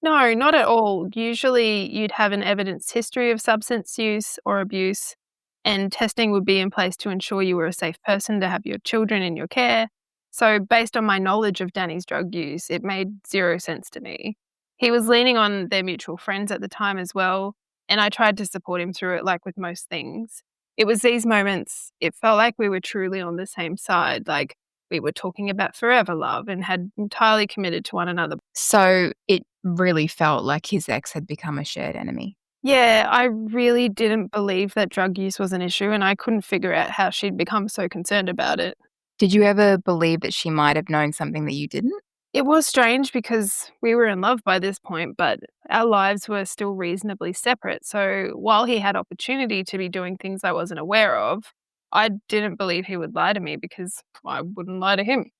No, not at all. Usually, you'd have an evidence history of substance use or abuse, and testing would be in place to ensure you were a safe person to have your children in your care. So, based on my knowledge of Danny's drug use, it made zero sense to me. He was leaning on their mutual friends at the time as well, and I tried to support him through it like with most things. It was these moments, it felt like we were truly on the same side, like we were talking about forever love and had entirely committed to one another. So it really felt like his ex had become a shared enemy. Yeah, I really didn't believe that drug use was an issue, and I couldn't figure out how she'd become so concerned about it. Did you ever believe that she might have known something that you didn't? It was strange because we were in love by this point, but our lives were still reasonably separate. So while he had opportunity to be doing things I wasn't aware of, I didn't believe he would lie to me because I wouldn't lie to him.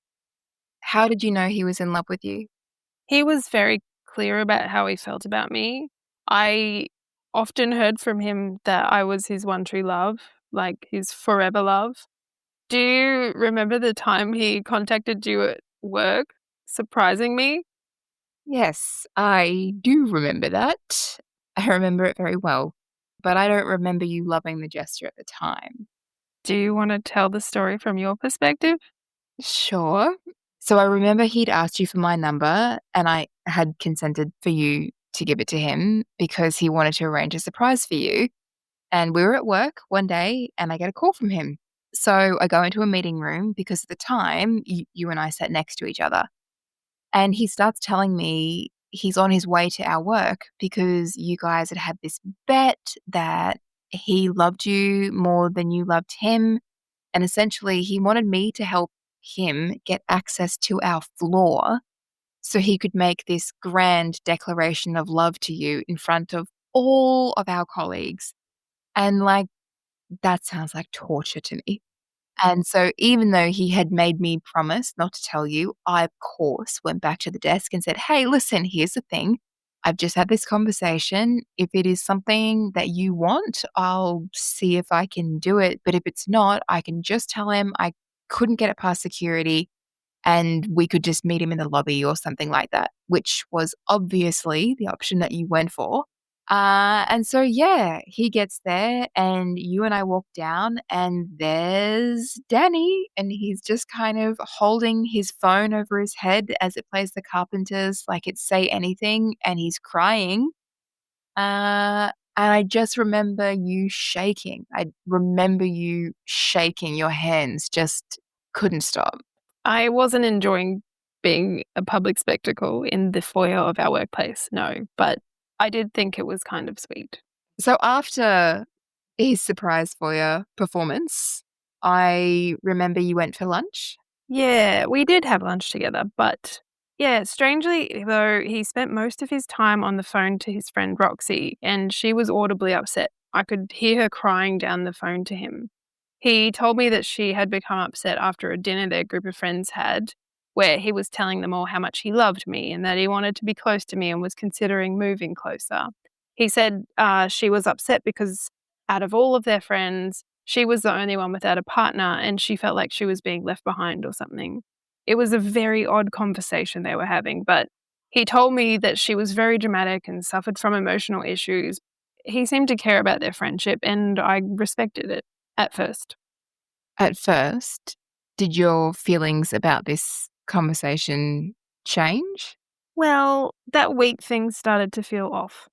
How did you know he was in love with you? He was very clear about how he felt about me. I often heard from him that I was his one true love, like his forever love. Do you remember the time he contacted you at work, surprising me? Yes, I do remember that. I remember it very well, but I don't remember you loving the gesture at the time. Do you want to tell the story from your perspective? Sure. So I remember he'd asked you for my number and I had consented for you to give it to him because he wanted to arrange a surprise for you. And we were at work one day and I get a call from him. So I go into a meeting room because at the time you and I sat next to each other. And he starts telling me he's on his way to our work because you guys had had this bet that he loved you more than you loved him. And essentially, he wanted me to help him get access to our floor so he could make this grand declaration of love to you in front of all of our colleagues. And like, that sounds like torture to me. And so, even though he had made me promise not to tell you, I, of course, went back to the desk and said, "Hey, listen, here's the thing. I've just had this conversation. If it is something that you want, I'll see if I can do it. But if it's not, I can just tell him I couldn't get it past security and we could just meet him in the lobby or something like that, which was obviously the option that you went for. And so, yeah, he gets there and you and I walk down and there's Danny and he's just kind of holding his phone over his head as it plays the Carpenters like it's Say Anything and he's crying. And I just remember you shaking. I remember you shaking. Your hands just couldn't stop. I wasn't enjoying being a public spectacle in the foyer of our workplace, no, but I did think it was kind of sweet. So after his surprise foyer performance, I remember you went for lunch. Yeah, we did have lunch together, but yeah, strangely though, he spent most of his time on the phone to his friend Roxy, and she was audibly upset. I could hear her crying down the phone to him. He told me that she had become upset after a dinner their group of friends had, where he was telling them all how much he loved me and that he wanted to be close to me and was considering moving closer. He said she was upset because out of all of their friends, she was the only one without a partner and she felt like she was being left behind or something. It was a very odd conversation they were having, but he told me that she was very dramatic and suffered from emotional issues. He seemed to care about their friendship and I respected it at first. At first, did your feelings about this conversation change? Well, that week things started to feel off.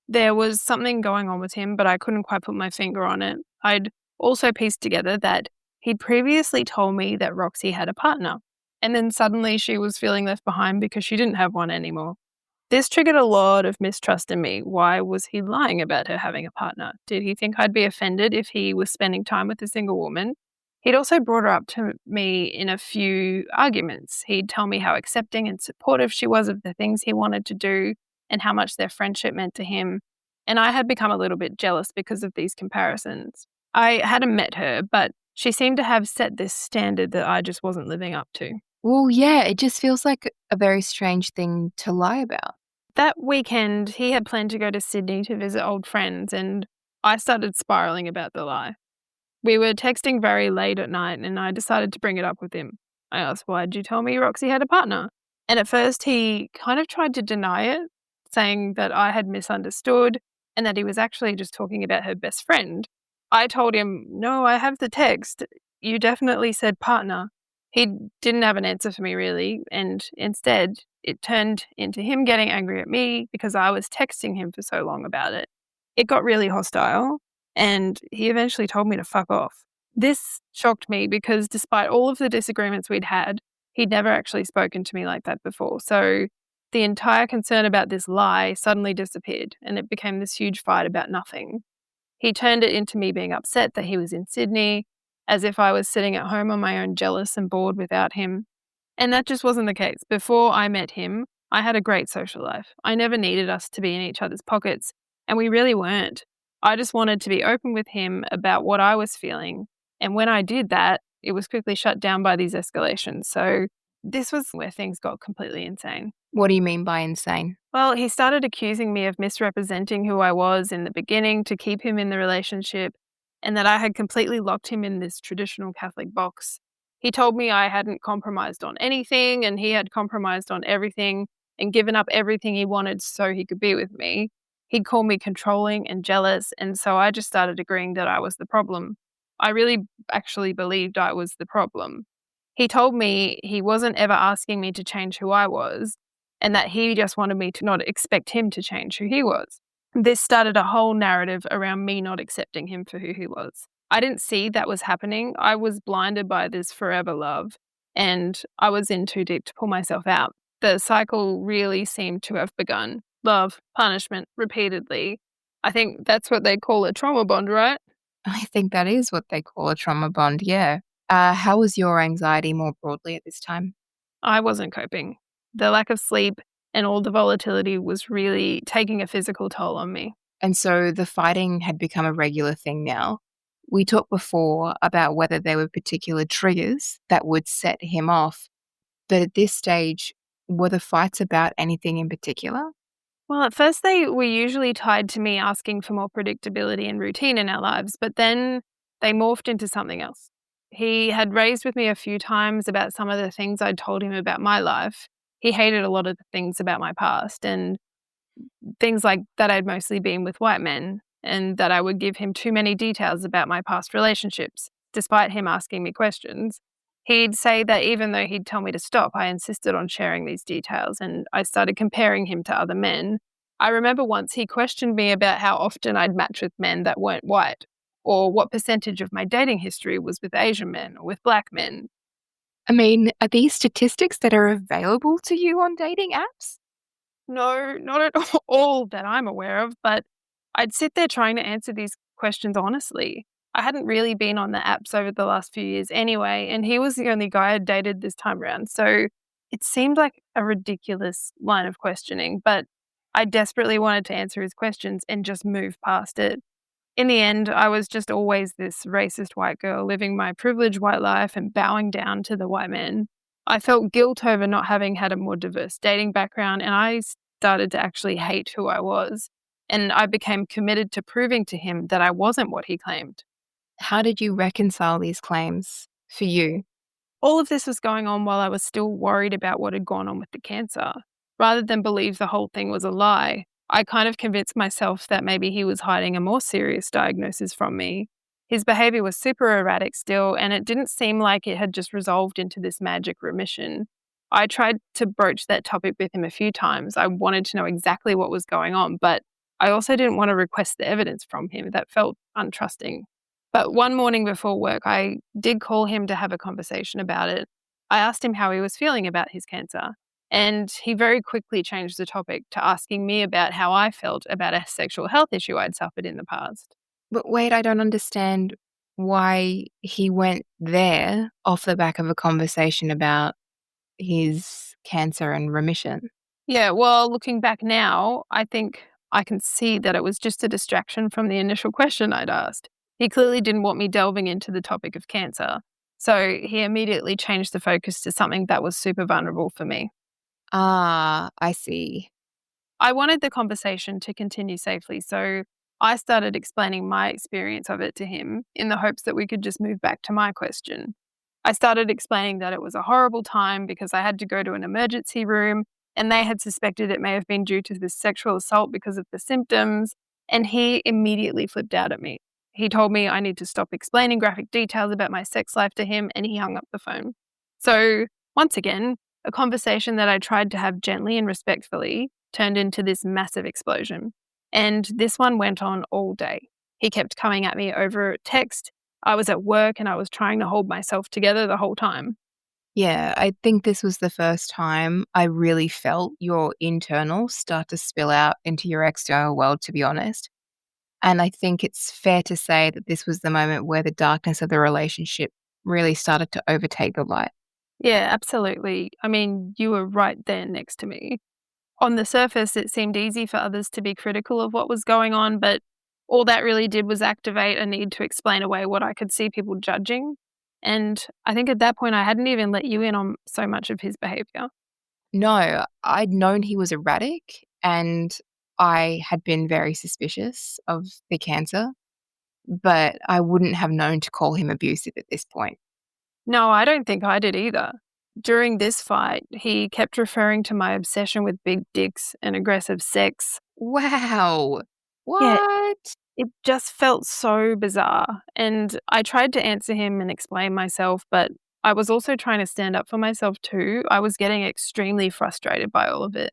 There was something going on with him, but I couldn't quite put my finger on it. I'd also pieced together that he'd previously told me that Roxy had a partner, and then suddenly she was feeling left behind because she didn't have one anymore. This triggered a lot of mistrust in me. Why was he lying about her having a partner? Did he think I'd be offended if he was spending time with a single woman? He'd also brought her up to me in a few arguments. He'd tell me how accepting and supportive she was of the things he wanted to do and how much their friendship meant to him. And I had become a little bit jealous because of these comparisons. I hadn't met her, but she seemed to have set this standard that I just wasn't living up to. Well, yeah, it just feels like a very strange thing to lie about. That weekend, he had planned to go to Sydney to visit old friends, and I started spiraling about the lie. We were texting very late at night, and I decided to bring it up with him. I asked, "Why'd you tell me Roxy had a partner?" And at first, he kind of tried to deny it, saying that I had misunderstood and that he was actually just talking about her best friend. I told him, "No, I have the text. You definitely said partner." He didn't have an answer for me, really, and instead, it turned into him getting angry at me because I was texting him for so long about it. It got really hostile, and he eventually told me to fuck off. This shocked me because despite all of the disagreements we'd had, he'd never actually spoken to me like that before. So the entire concern about this lie suddenly disappeared and it became this huge fight about nothing. He turned it into me being upset that he was in Sydney, as if I was sitting at home on my own, jealous and bored without him. And that just wasn't the case. Before I met him, I had a great social life. I never needed us to be in each other's pockets, and we really weren't. I just wanted to be open with him about what I was feeling. And when I did that, it was quickly shut down by these escalations. So this was where things got completely insane. What do you mean by insane? Well, he started accusing me of misrepresenting who I was in the beginning to keep him in the relationship, and that I had completely locked him in this traditional Catholic box. He told me I hadn't compromised on anything, and he had compromised on everything and given up everything he wanted so he could be with me. He'd call me controlling and jealous, and so I just started agreeing that I was the problem. I really actually believed I was the problem. He told me he wasn't ever asking me to change who I was, and that he just wanted me to not expect him to change who he was. This started a whole narrative around me not accepting him for who he was. I didn't see that was happening. I was blinded by this forever love, and I was in too deep to pull myself out. The cycle really seemed to have begun. Love, punishment, repeatedly. I think that's what they call a trauma bond, right? I think that is what they call a trauma bond, yeah. How was your anxiety more broadly at this time? I wasn't coping. The lack of sleep and all the volatility was really taking a physical toll on me. And so the fighting had become a regular thing now. We talked before about whether there were particular triggers that would set him off. But at this stage, were the fights about anything in particular? Well, at first they were usually tied to me asking for more predictability and routine in our lives, but then they morphed into something else. He had raised with me a few times about some of the things I'd told him about my life. He hated a lot of the things about my past and things like that I'd mostly been with white men and that I would give him too many details about my past relationships, despite him asking me questions. He'd say that even though he'd tell me to stop, I insisted on sharing these details and I started comparing him to other men. I remember once he questioned me about how often I'd match with men that weren't white, or what percentage of my dating history was with Asian men or with black men. I mean, are these statistics that are available to you on dating apps? No, not at all that I'm aware of, but I'd sit there trying to answer these questions honestly. I hadn't really been on the apps over the last few years anyway, and he was the only guy I'd dated this time around. So it seemed like a ridiculous line of questioning, but I desperately wanted to answer his questions and just move past it. In the end, I was just always this racist white girl living my privileged white life and bowing down to the white men. I felt guilt over not having had a more diverse dating background, and I started to actually hate who I was. And I became committed to proving to him that I wasn't what he claimed. How did you reconcile these claims for you? All of this was going on while I was still worried about what had gone on with the cancer. Rather than believe the whole thing was a lie, I kind of convinced myself that maybe he was hiding a more serious diagnosis from me. His behavior was super erratic still, and it didn't seem like it had just resolved into this magic remission. I tried to broach that topic with him a few times. I wanted to know exactly what was going on, but I also didn't want to request the evidence from him. That felt untrusting. But one morning before work, I did call him to have a conversation about it. I asked him how he was feeling about his cancer, and he very quickly changed the topic to asking me about how I felt about a sexual health issue I'd suffered in the past. But wait, I don't understand why he went there off the back of a conversation about his cancer and remission. Yeah, well, looking back now, I think I can see that it was just a distraction from the initial question I'd asked. He clearly didn't want me delving into the topic of cancer. So he immediately changed the focus to something that was super vulnerable for me. Ah, I see. I wanted the conversation to continue safely, so I started explaining my experience of it to him in the hopes that we could just move back to my question. I started explaining that it was a horrible time because I had to go to an emergency room and they had suspected it may have been due to this sexual assault because of the symptoms, and he immediately flipped out at me. He told me I need to stop explaining graphic details about my sex life to him, and he hung up the phone. So, once again, a conversation that I tried to have gently and respectfully turned into this massive explosion. And this one went on all day. He kept coming at me over text. I was at work and I was trying to hold myself together the whole time. Yeah, I think this was the first time I really felt your internal start to spill out into your external world, to be honest. And I think it's fair to say that this was the moment where the darkness of the relationship really started to overtake the light. Yeah, absolutely. I mean, you were right there next to me. On the surface, it seemed easy for others to be critical of what was going on, but all that really did was activate a need to explain away what I could see people judging. And I think at that point, I hadn't even let you in on so much of his behavior. No, I'd known he was erratic and I had been very suspicious of the cancer, but I wouldn't have known to call him abusive at this point. No, I don't think I did either. During this fight, he kept referring to my obsession with big dicks and aggressive sex. Wow. Yeah, What? it just felt so bizarre. And I tried to answer him and explain myself, but I was also trying to stand up for myself too. I was getting extremely frustrated by all of it.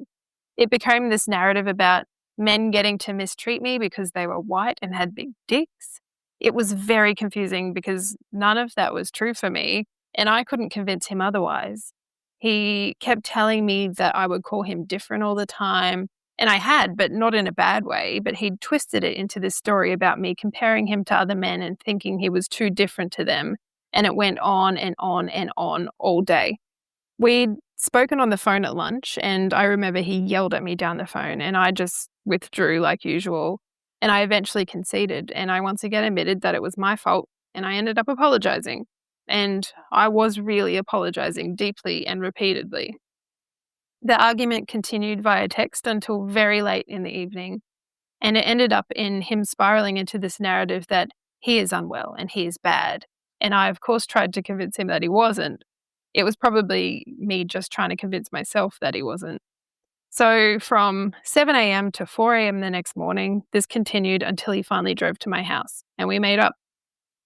It became this narrative about men getting to mistreat me because they were white and had big dicks. It was very confusing because none of that was true for me, and I couldn't convince him otherwise. He kept telling me that I would call him different all the time, and I had, but not in a bad way, but he'd twisted it into this story about me comparing him to other men and thinking he was too different to them, and it went on and on and on all day. We'd spoken on the phone at lunch, and I remember he yelled at me down the phone, and I just withdrew like usual. And I eventually conceded, and I once again admitted that it was my fault, and I ended up apologizing. And I was really apologizing deeply and repeatedly. The argument continued via text until very late in the evening, and it ended up in him spiraling into this narrative that he is unwell and he is bad. And I, of course, tried to convince him that he wasn't. It was probably me just trying to convince myself that he wasn't. So from 7 a.m. to 4 a.m. the next morning, this continued until he finally drove to my house and we made up.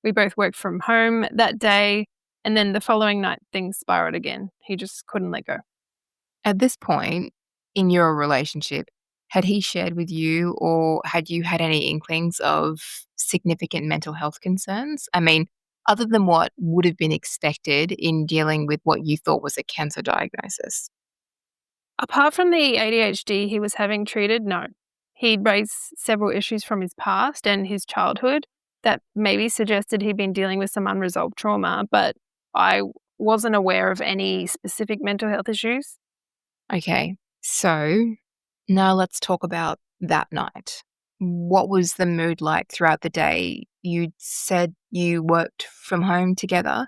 We both worked from home that day, and then the following night, things spiraled again. He just couldn't let go. At this point in your relationship, had he shared with you or had you had any inklings of significant mental health concerns? I mean, other than what would have been expected in dealing with what you thought was a cancer diagnosis? Apart from the ADHD he was having treated, no. He'd raised several issues from his past and his childhood that maybe suggested he'd been dealing with some unresolved trauma, but I wasn't aware of any specific mental health issues. Okay, so now let's talk about that night. What was the mood like throughout the day? You said you worked from home together.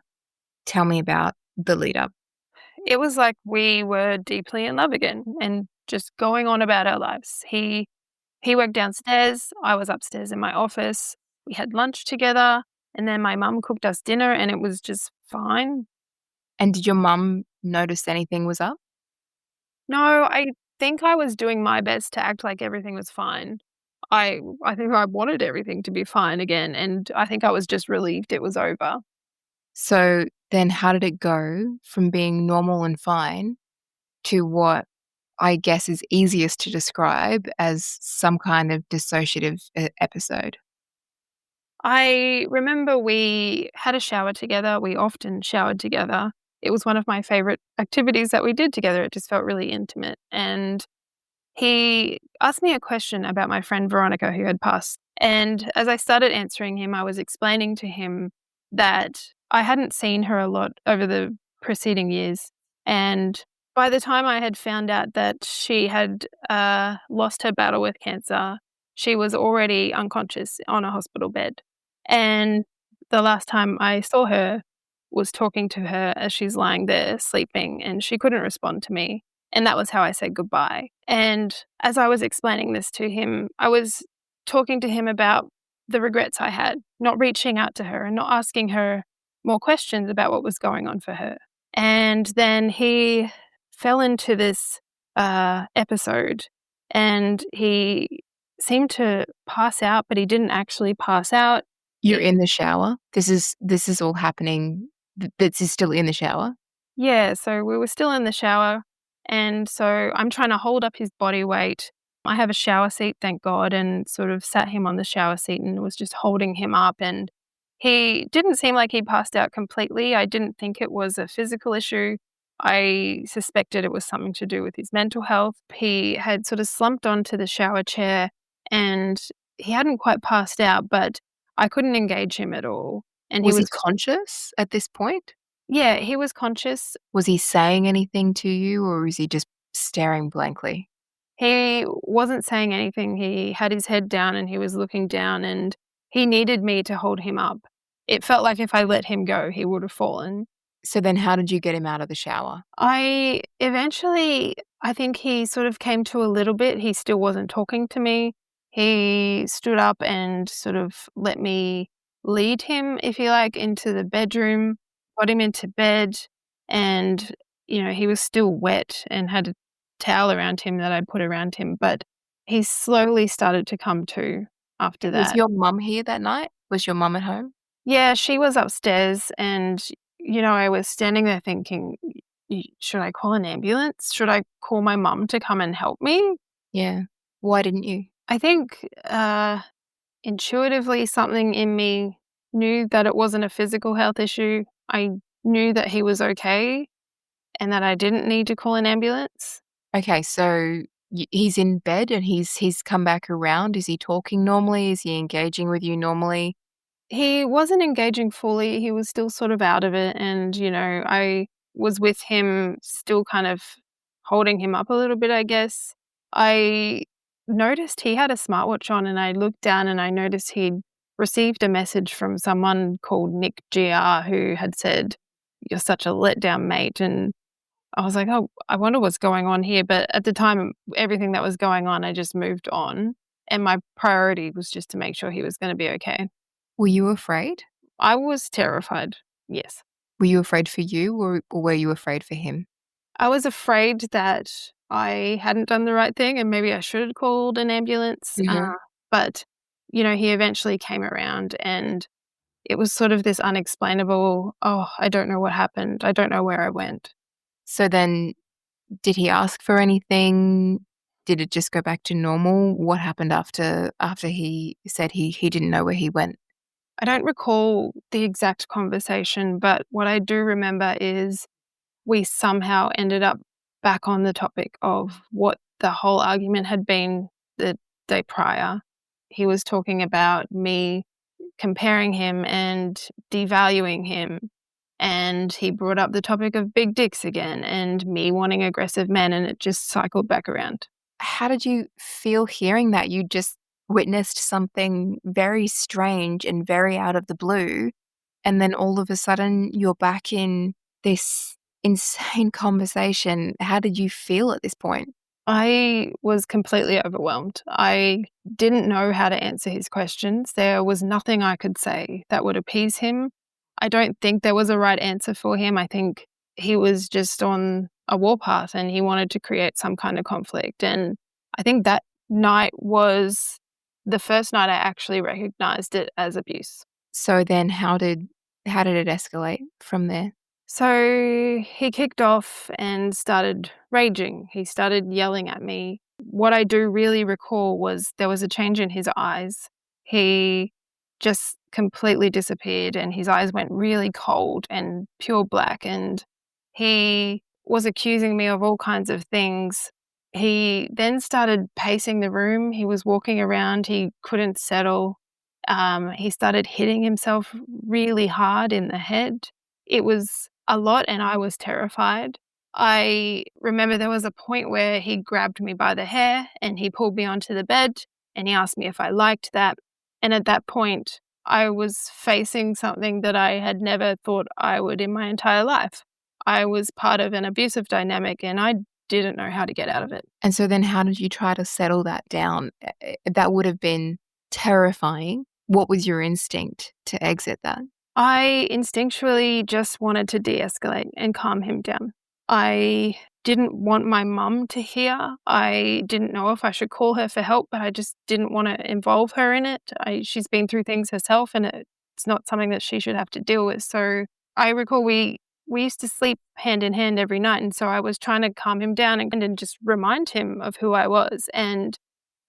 Tell me about the lead up. It was like we were deeply in love again and just going on about our lives. He worked downstairs, I was upstairs in my office. We had lunch together, and then my mum cooked us dinner, and it was just fine. And did your mum notice anything was up? No, I think I was doing my best to act like everything was fine. I think I wanted everything to be fine again, and I think I was just relieved it was over. So then how did it go from being normal and fine to what I guess is easiest to describe as some kind of dissociative episode? I remember we had a shower together. We often showered together. It was one of my favorite activities that we did together. It just felt really intimate. And he asked me a question about my friend Veronica, who had passed. And as I started answering him, I was explaining to him that I hadn't seen her a lot over the preceding years. And by the time I had found out that she had lost her battle with cancer, she was already unconscious on a hospital bed. And the last time I saw her was talking to her as she's lying there sleeping, and she couldn't respond to me. And that was how I said goodbye. And as I was explaining this to him, I was talking to him about the regrets I had, not reaching out to her and not asking her more questions about what was going on for her. And then he fell into this episode, and he seemed to pass out, but he didn't actually pass out. You're in the shower. This is all happening. This is still in the shower. Yeah, so we were still in the shower, and so I'm trying to hold up his body weight. I have a shower seat, thank God, and sort of sat him on the shower seat and was just holding him up, and he didn't seem like he passed out completely. I didn't think it was a physical issue. I suspected it was something to do with his mental health. He had sort of slumped onto the shower chair and he hadn't quite passed out, but I couldn't engage him at all. And Was he conscious at this point? yeah, he was conscious. Was he saying anything to you or is he just staring blankly? He wasn't saying anything. He had his head down and he was looking down, and he needed me to hold him up. It felt like if I let him go, he would have fallen. So then how did you get him out of the shower? I think he sort of came to a little bit. He still wasn't talking to me. He stood up and sort of let me lead him, if you like, into the bedroom, got him into bed, and, he was still wet and had a towel around him that I put around him, but he slowly started to come to after Was that. your mum here that night? Was your mum at home? Yeah, she was upstairs, and, I was standing there thinking, should I call an ambulance? Should I call my mum to come and help me? Yeah. Why didn't you? I think intuitively something in me knew that it wasn't a physical health issue. I knew that he was okay and that I didn't need to call an ambulance. Okay, so he's in bed and he's come back around. Is he talking normally? Is he engaging with you normally? He wasn't engaging fully. He was still sort of out of it. And, I was with him, still kind of holding him up a little bit, I guess. I noticed he had a smartwatch on, and I looked down and I noticed he'd received a message from someone called Nick GR who had said, "You're such a letdown, mate." And I was like, oh, I wonder what's going on here. But at the time, everything that was going on, I just moved on. And my priority was just to make sure he was going to be okay. Were you afraid? I was terrified. Yes. Were you afraid for you, or were you afraid for him? I was afraid that I hadn't done the right thing and maybe I should have called an ambulance. Mhm. But, he eventually came around and it was sort of this unexplainable, oh, I don't know what happened. I don't know where I went. So then, did he ask for anything? Did it just go back to normal? What happened after he said he didn't know where he went? I don't recall the exact conversation, but what I do remember is we somehow ended up back on the topic of what the whole argument had been the day prior. He was talking about me comparing him and devaluing him. And he brought up the topic of big dicks again and me wanting aggressive men, and it just cycled back around. How did you feel hearing that? You just witnessed something very strange and very out of the blue, and then all of a sudden you're back in this insane conversation. How did you feel at this point? I was completely overwhelmed. I didn't know how to answer his questions. There was nothing I could say that would appease him. I don't think there was a right answer for him. I think he was just on a warpath and he wanted to create some kind of conflict. And I think that night was the first night I actually recognized it as abuse. So then how did it escalate from there? So he kicked off and started raging. He started yelling at me. What I do really recall was there was a change in his eyes. He just completely disappeared and his eyes went really cold and pure black. And he was accusing me of all kinds of things. He then started pacing the room. He was walking around. He couldn't settle. He started hitting himself really hard in the head. It was a lot and I was terrified. I remember there was a point where he grabbed me by the hair and he pulled me onto the bed and he asked me if I liked that. And at that point, I was facing something that I had never thought I would in my entire life. I was part of an abusive dynamic and I didn't know how to get out of it. And so then how did you try to settle that down? That would have been terrifying. What was your instinct to exit that? I instinctually just wanted to de-escalate and calm him down. I didn't want my mum to hear. I didn't know if I should call her for help, but I just didn't want to involve her in it. She's been through things herself and it's not something that she should have to deal with. So I recall we used to sleep hand in hand every night. And so I was trying to calm him down and just remind him of who I was. And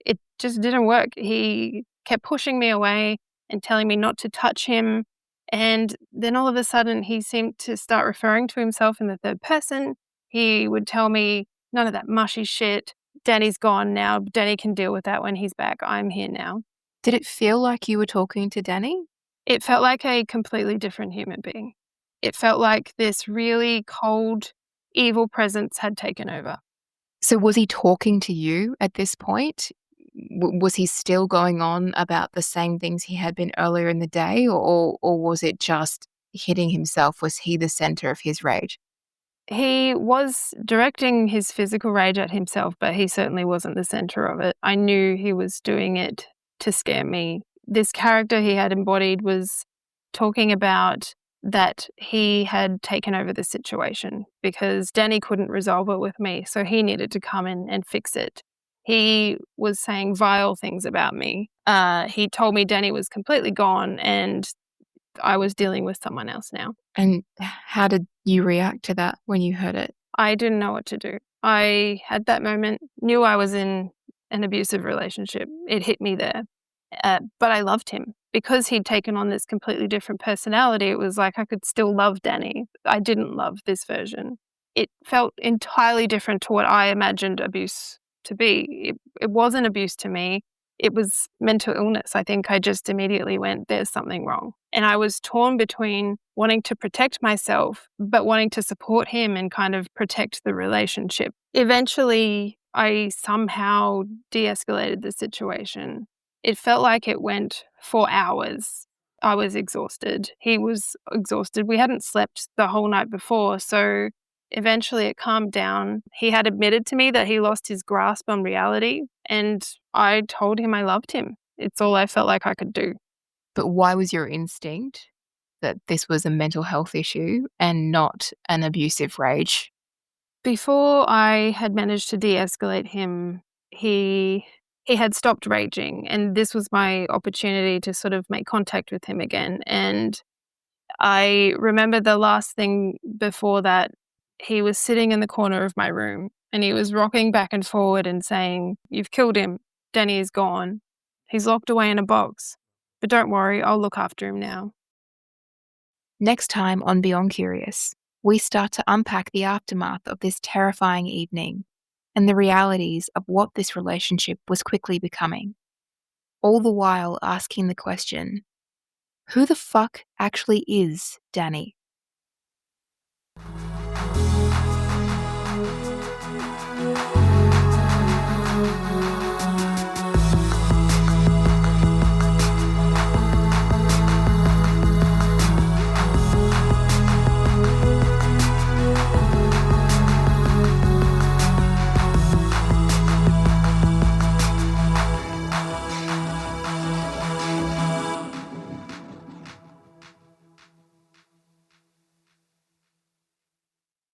it just didn't work. He kept pushing me away and telling me not to touch him. And then all of a sudden, he seemed to start referring to himself in the third person. He would tell me, none of that mushy shit. Danny's gone now. Danny can deal with that when he's back. I'm here now. Did it feel like you were talking to Danny? It felt like a completely different human being. It felt like this really cold, evil presence had taken over. So was he talking to you at this point? Was he still going on about the same things he had been earlier in the day, or was it just hitting himself? Was he the center of his rage? He was directing his physical rage at himself, but he certainly wasn't the center of it. I knew he was doing it to scare me. This character he had embodied was talking about that he had taken over the situation because Danny couldn't resolve it with me, so he needed to come in and fix it. He was saying vile things about me. He told me Danny was completely gone and I was dealing with someone else now. And how did you react to that when you heard it? I didn't know what to do. I, at that moment, knew I was in an abusive relationship. It hit me there. But I loved him. Because he'd taken on this completely different personality, it was like I could still love Danny. I didn't love this version. It felt entirely different to what I imagined abuse to be. It wasn't abuse to me. It was mental illness. I think I just immediately went, there's something wrong. And I was torn between wanting to protect myself, but wanting to support him and kind of protect the relationship. Eventually, I somehow de-escalated the situation. It felt like it went for hours. I was exhausted. He was exhausted. We hadn't slept the whole night before, so Eventually, it calmed down. He had admitted to me that he lost his grasp on reality, and I told him I loved him. It's all I felt like I could do. But why was your instinct that this was a mental health issue and not an abusive rage? Before I had managed to de-escalate him, he had stopped raging, and this was my opportunity to sort of make contact with him again. And I remember the last thing before that, he was sitting in the corner of my room and he was rocking back and forward and saying, "You've killed him. Danny is gone. He's locked away in a box. But don't worry, I'll look after him now." Next time on Beyond Curious, we start to unpack the aftermath of this terrifying evening and the realities of what this relationship was quickly becoming. All the while asking the question, who the fuck actually is Danny?